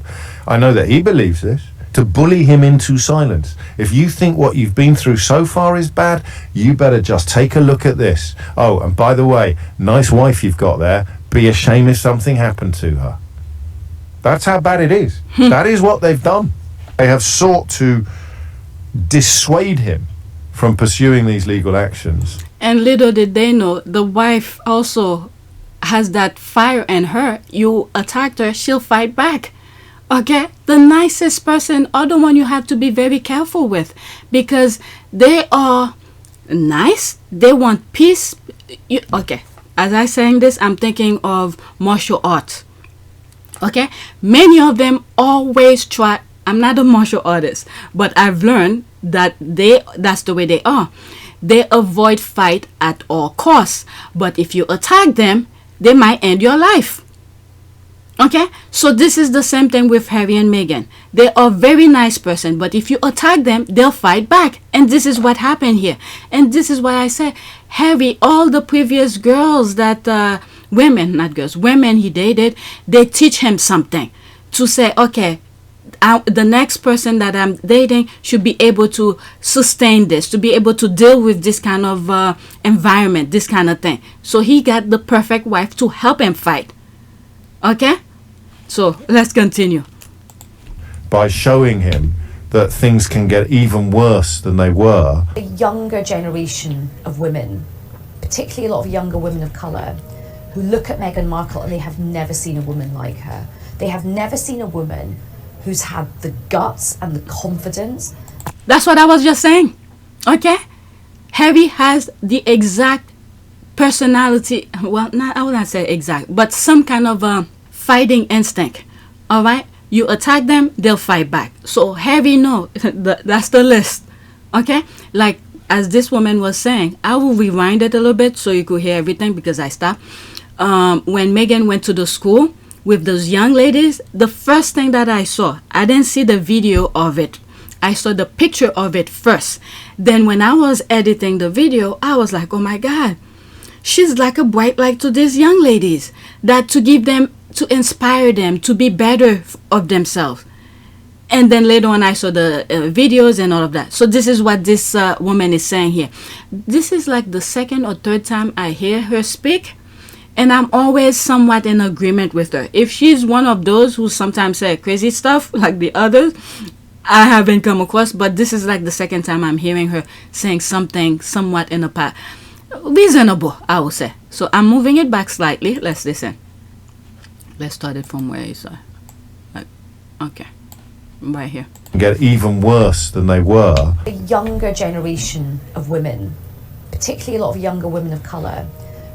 I know that he believes this, to bully him into silence. If you think what you've been through so far is bad, you better just take a look at this. Oh, and by the way, nice wife you've got there, be ashamed if something happened to her. That's how bad it is. That is what they've done. They have sought to dissuade him from pursuing these legal actions. And little did they know, the wife also has that fire in her. You attacked her, she'll fight back. Okay? The nicest person are the one you have to be very careful with, because they are nice. They want peace. Okay. As I'm saying this, I'm thinking of martial arts. Okay? Many of them always try. I'm not a martial artist, but I've learned that that's the way they are. They avoid fight at all costs. But if you attack them, they might end your life. Okay, so this is the same thing with Harry and Meghan. They are very nice person, but if you attack them, they'll fight back. And this is what happened here. And this is why I say, Harry, all the previous girls that, women, not girls, women he dated, they teach him something to say, okay, the next person that I'm dating should be able to sustain this, to be able to deal with this kind of environment, this kind of thing. So he got the perfect wife to help him fight. Okay, so let's continue. By showing him that things can get even worse than they were. A younger generation of women, particularly a lot of younger women of colour, who look at Meghan Markle and they have never seen a woman like her. They have never seen a woman who's had the guts and the confidence. That's what I was just saying. Okay, Harry has the exact personality, well, not, I would not say exact, but some kind of fighting instinct. All right, you attack them, they'll fight back. So Harry, no, that's the list. Okay, like as this woman was saying, I will rewind it a little bit so you could hear everything because I stopped. When Meghan went to the school with those young ladies, the first thing that I saw, I didn't see the video of it, I saw the picture of it first. Then when I was editing the video, I was like, oh my God, she's like a bright light to these young ladies, that to give them, to inspire them to be better of themselves. And then later on I saw the videos and all of that. So this is what this woman is saying here. This is like the second or third time I hear her speak, and I'm always somewhat in agreement with her. If she's one of those who sometimes say crazy stuff like the others, I haven't come across, but this is like the second time I'm hearing her saying something somewhat in a path reasonable, I would say. So I'm moving it back slightly. Let's listen. Let's start it from where you saw. Like, okay, right here. Get even worse than they were. A younger generation of women, particularly a lot of younger women of colour,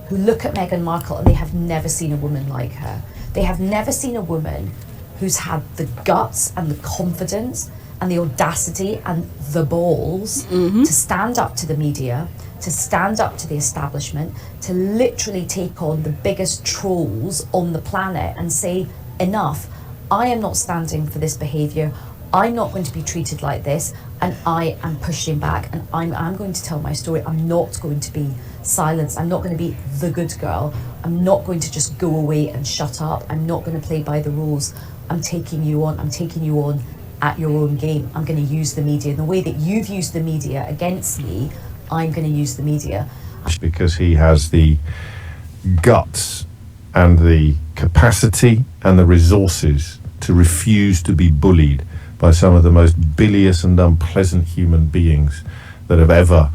who look at Meghan Markle and they have never seen a woman like her. They have never seen a woman who's had the guts and the confidence and the audacity and the balls to stand up to the media, to stand up to the establishment, to literally take on the biggest trolls on the planet and say, enough, I am not standing for this behaviour, I'm not going to be treated like this, and I am pushing back, and I'm going to tell my story. I'm not going to be silenced. I'm not going to be the good girl. I'm not going to just go away and shut up. I'm not going to play by the rules. I'm taking you on. I'm taking you on at your own game. I'm going to use the media in the way that you've used the media against me. I'm going to use the media. Because he has the guts and the capacity and the resources to refuse to be bullied by some of the most bilious and unpleasant human beings that have ever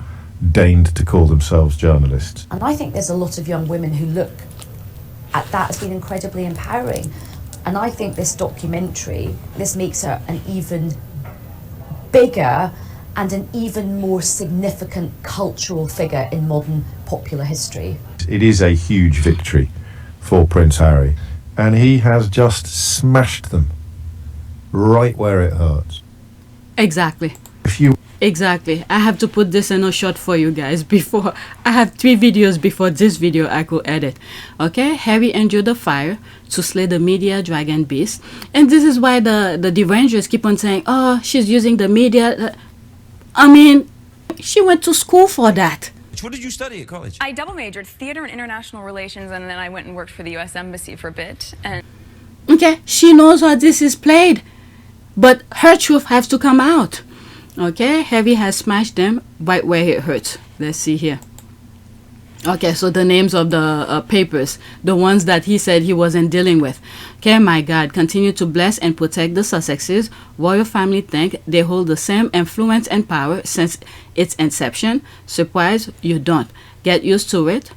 deigned to call themselves journalists. And I think there's a lot of young women who look at that as being incredibly empowering. And I think this documentary, this makes her an even bigger and an even more significant cultural figure in modern popular history. It is a huge victory for Prince Harry, and he has just smashed them right where it hurts. Exactly. If you Exactly. I have to put this in a shot for you guys before. I have 3 videos before this video I could edit. Okay, Harry endured the fire to slay the media dragon beast. And this is why the derangers keep on saying, oh, she's using the media. I mean, she went to school for that. What did you study at college? I double majored theater and international relations, and then I went and worked for the U.S. Embassy for a bit. And okay, she knows how this is played, but her truth has to come out. Okay, Harry has smashed them right where it hurts. Let's see here. Okay, so the names of the papers, the ones that he said he wasn't dealing with. Okay, my God, continue to bless and protect the Sussexes. Royal family think they hold the same influence and power since its inception. Surprise, you don't. Get used to it.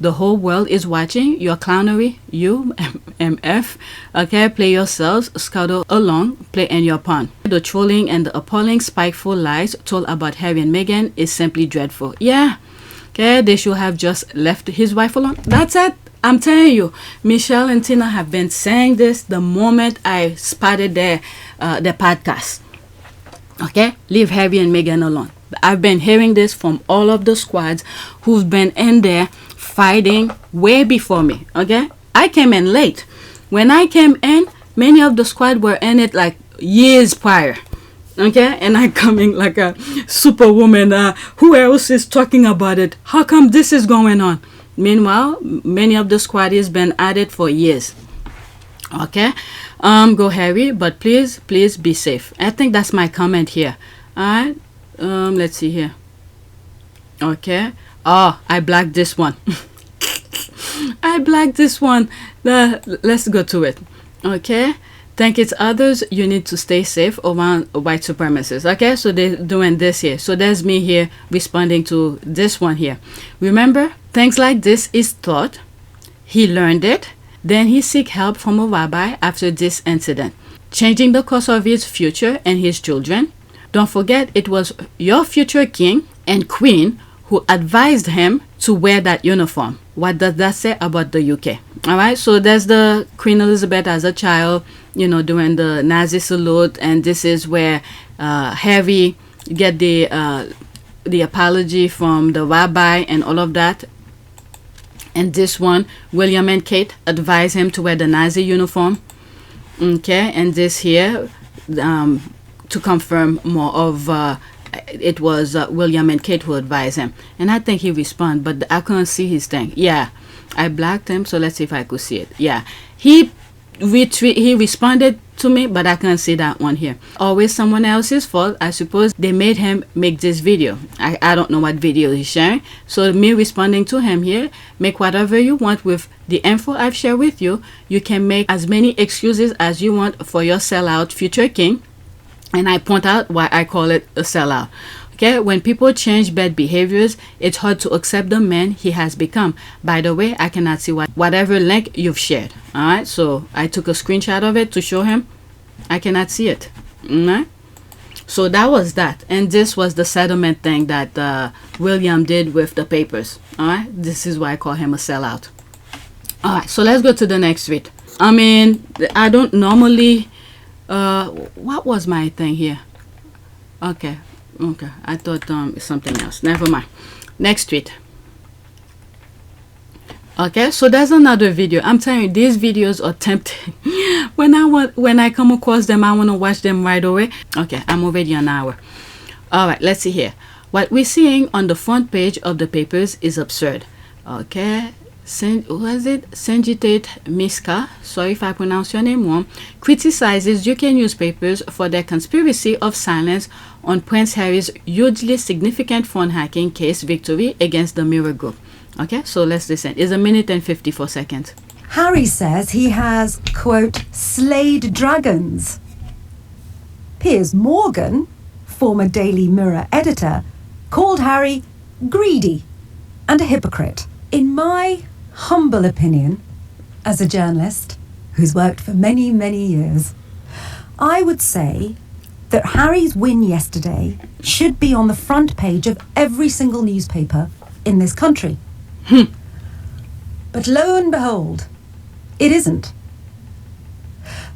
The whole world is watching your clownery, you, MF. Okay, play yourselves, scuttle along, play in your pond. The trolling and the appalling, spiteful lies told about Harry and Meghan is simply dreadful. Yeah, okay, they should have just left his wife alone. That's it. I'm telling you, Michelle and Tina have been saying this the moment I spotted their podcast. Okay, leave Harry and Meghan alone. I've been hearing this from all of the squads who've been in there fighting way before me. Okay, I came in late. When I came in, many of the squad were in it like years prior. Okay, and I coming like a superwoman. Who else is talking about it? How come this is going on? Meanwhile, many of the squad has been at it for years. Okay, go Harry, but please be safe. I think that's my comment here. All right, let's see here. Okay, I blacked this one. I blacked this one. Let's go to it. Okay. Think it's others, you need to stay safe around white supremacists. Okay, so they're doing this here. So there's me here responding to this one here. Remember, things like this is taught. He learned it. Then he seek help from a rabbi after this incident, changing the course of his future and his children. Don't forget, it was your future king and queen who advised him to wear that uniform. What does that say about the UK? All right, so there's the Queen Elizabeth as a child, doing the Nazi salute, and this is where Harry get the apology from the rabbi and all of that. And this one, William and Kate advise him to wear the Nazi uniform. Okay, and this here, to confirm more of it was William and Kate who advised him, and I think he responded, but I couldn't see his thing. Yeah, I blacked him, so let's see if I could see it. Yeah, he responded to me, but I can't see that one here. Always someone else's fault. I suppose they made him make this video. I don't know what video he's sharing, so me responding to him here, make whatever you want with the info I've shared with you. You can make as many excuses as you want for your sellout future king, and I point out why I call it a sellout. Okay, when people change bad behaviors, it's hard to accept the man he has become. By the way, I cannot see whatever link you've shared. All right, so I took a screenshot of it to show him. I cannot see it. All right, so that was that, and this was the settlement thing that William did with the papers. All right, this is why I call him a sellout. All right, so let's go to the next tweet. I mean, I don't normally. What was my thing here? Okay, I thought something else. Never mind. Next tweet. Okay, so there's another video. I'm telling you, these videos are tempting. when I come across them, I want to watch them right away. Okay, I'm already an hour. All right, let's see here. What we're seeing on the front page of the papers is absurd. Okay. Sanjitate Miska, sorry if I pronounce your name wrong, criticizes UK newspapers for their conspiracy of silence on Prince Harry's hugely significant phone hacking case victory against the Mirror Group. Okay, so let's listen. It's 1 minute and 54 seconds. Harry says he has, quote, slayed dragons. Piers Morgan, former Daily Mirror editor, called Harry greedy and a hypocrite. In my humble opinion, as a journalist who's worked for many, many years, I would say that Harry's win yesterday should be on the front page of every single newspaper in this country. But lo and behold, it isn't.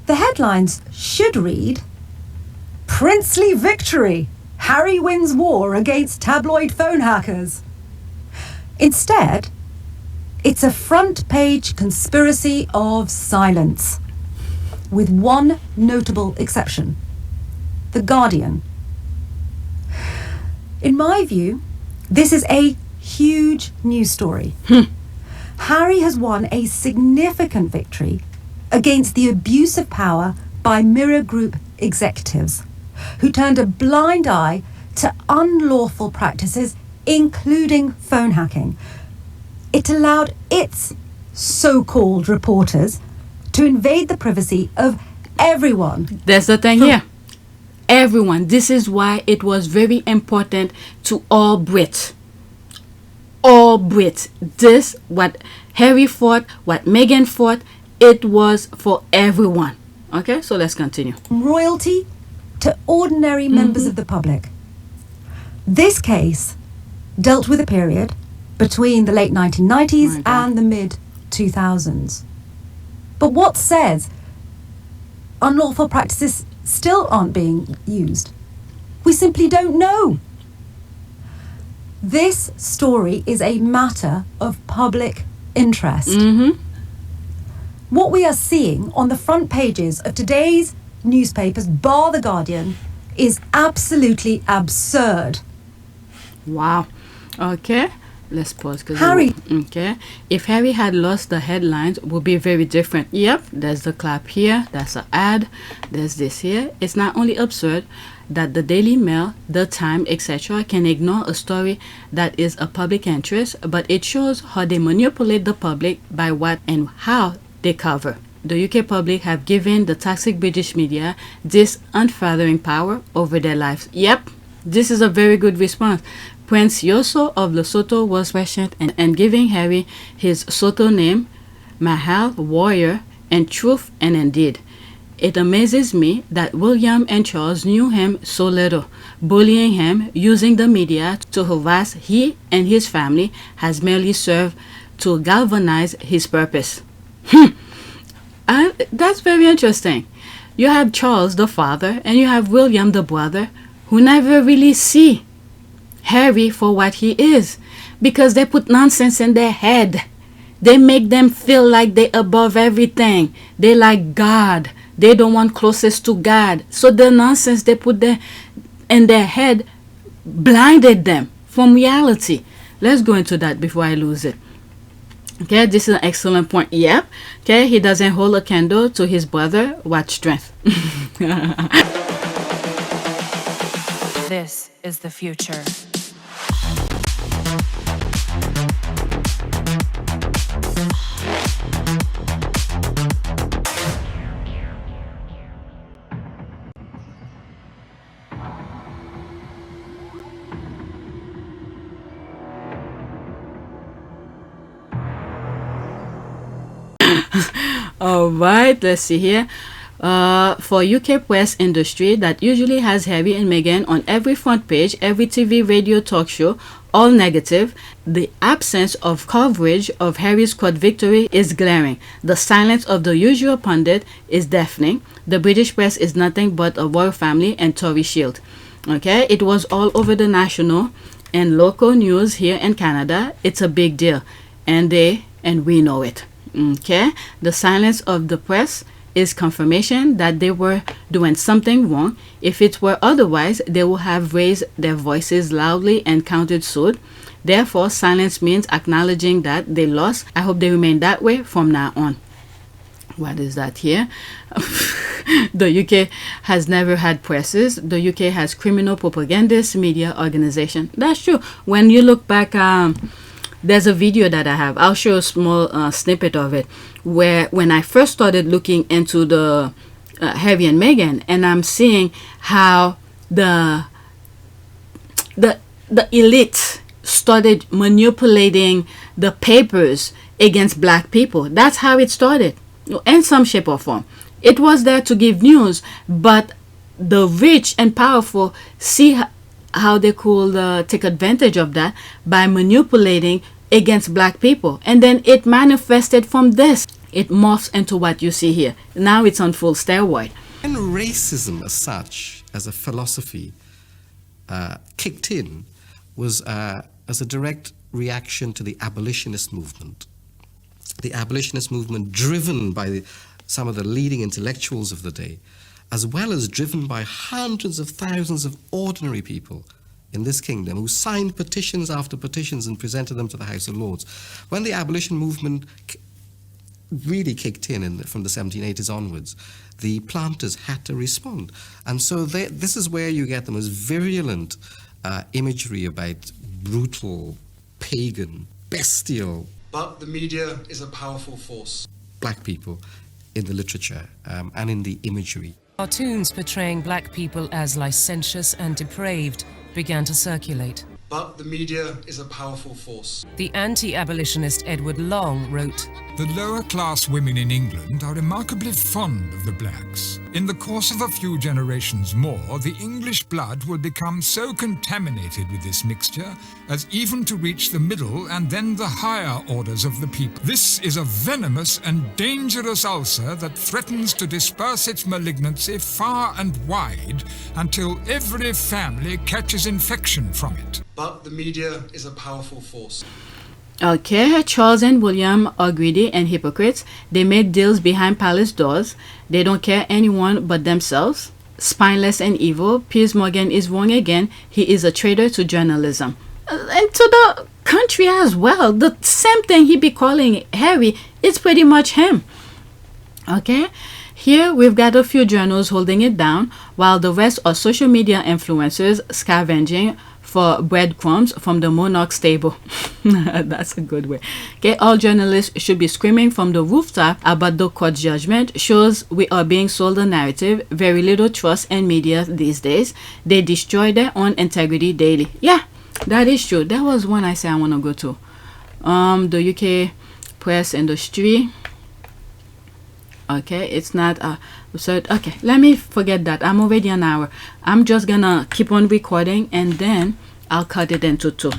The headlines should read, Princely Victory! Harry wins war against tabloid phone hackers. Instead, it's a front page conspiracy of silence, with one notable exception, The Guardian. In my view, this is a huge news story. Harry has won a significant victory against the abuse of power by Mirror Group executives, who turned a blind eye to unlawful practices, including phone hacking. It allowed its so-called reporters to invade the privacy of everyone. That's the thing here. Everyone. This is why it was very important to all Brits. All Brits. This, what Harry fought, what Meghan fought, it was for everyone. Okay, so let's continue. Royalty to ordinary members of the public. This case dealt with a period between the late 1990s and the mid-2000s. But what says unlawful practices still aren't being used? We simply don't know. This story is a matter of public interest. what we are seeing on the front pages of today's newspapers, bar The Guardian, is absolutely absurd. Wow. Okay. Let's pause. Harry. Okay. If Harry had lost, the headlines would be very different. Yep. There's the clap here. That's an ad. There's this here. It's not only absurd that the Daily Mail, The Time, etc. can ignore a story that is a public interest, but it shows how they manipulate the public by what and how they cover. The UK public have given the toxic British media this unfathoming power over their lives. Yep, this is a very good response. Prince Yoso of Lesotho was questioned and giving Harry his Soto name, Mahal, warrior, and truth and indeed. It amazes me that William and Charles knew him so little. Bullying him, using the media to harass he and his family has merely served to galvanize his purpose. That's very interesting. You have Charles the father and you have William the brother who never really see Harry for what he is because they put nonsense in their head. They make them feel like they're above everything. They like God. They don't want closest to God. So the nonsense they put in their head blinded them from reality. Let's go into that before I lose it. Okay, this is an excellent point. Yep. Okay, he doesn't hold a candle to his brother. What strength. This is the future. All right, let's see here. For UK press industry that usually has Harry and Meghan on every front page, every TV, radio, talk show, all negative, the absence of coverage of Harry's court victory is glaring. The silence of the usual pundit is deafening. The British press is nothing but a royal family and Tory shield. Okay, it was all over the national and local news here in Canada. It's a big deal, and we know it. Okay, the silence of the press is confirmation that they were doing something wrong. If it were otherwise, they would have raised their voices loudly and counted suit. Therefore, silence means acknowledging that they lost. I hope they remain that way from now on. What is that here? The UK has never had presses. The UK has criminal propagandists, media organization. That's true. When you look back, there's a video that I have. I'll show a small snippet of it where when I first started looking into the Harry and Meghan, and I'm seeing how the elite started manipulating the papers against black people. That's how it started, in some shape or form. It was there to give news, but the rich and powerful see how they could take advantage of that by manipulating against black people, and then it manifested from this. It morphs into what you see here. Now it's on full steroid. When racism as such, as a philosophy, kicked in, was as a direct reaction to the abolitionist movement. The abolitionist movement driven by some of the leading intellectuals of the day, as well as driven by hundreds of thousands of ordinary people in this kingdom who signed petitions after petitions and presented them to the House of Lords. When the abolition movement really kicked in from the 1780s onwards, the planters had to respond. And so this is where you get the most virulent imagery about brutal, pagan, bestial. But the media is a powerful force. Black people in the literature and in the imagery. Cartoons portraying black people as licentious and depraved began to circulate. But the media is a powerful force. The anti-abolitionist Edward Long wrote, "The lower class women in England are remarkably fond of the blacks. In the course of a few generations more, the English blood will become so contaminated with this mixture as even to reach the middle and then the higher orders of the people. This is a venomous and dangerous ulcer that threatens to disperse its malignancy far and wide until every family catches infection from it." But the media is a powerful force. Okay, Charles and William are greedy and hypocrites. They make deals behind palace doors. They don't care anyone but themselves. Spineless and evil. Piers Morgan is wrong again. He is a traitor to journalism. And to the country as well. The same thing he be calling Harry, it's pretty much him. Okay? Here we've got a few journals holding it down, while the rest are social media influencers scavenging for breadcrumbs from the monarch stable. That's a good way. Okay, all journalists should be screaming from the rooftop about the court judgment. Shows we are being sold a narrative. Very little trust in media these days. They destroy their own integrity daily. Yeah, that is true. That was one I say I want to go to. The UK press industry. Okay, it's not so okay, let me forget that. I'm already an hour. I'm just gonna keep on recording and then I'll cut it into two.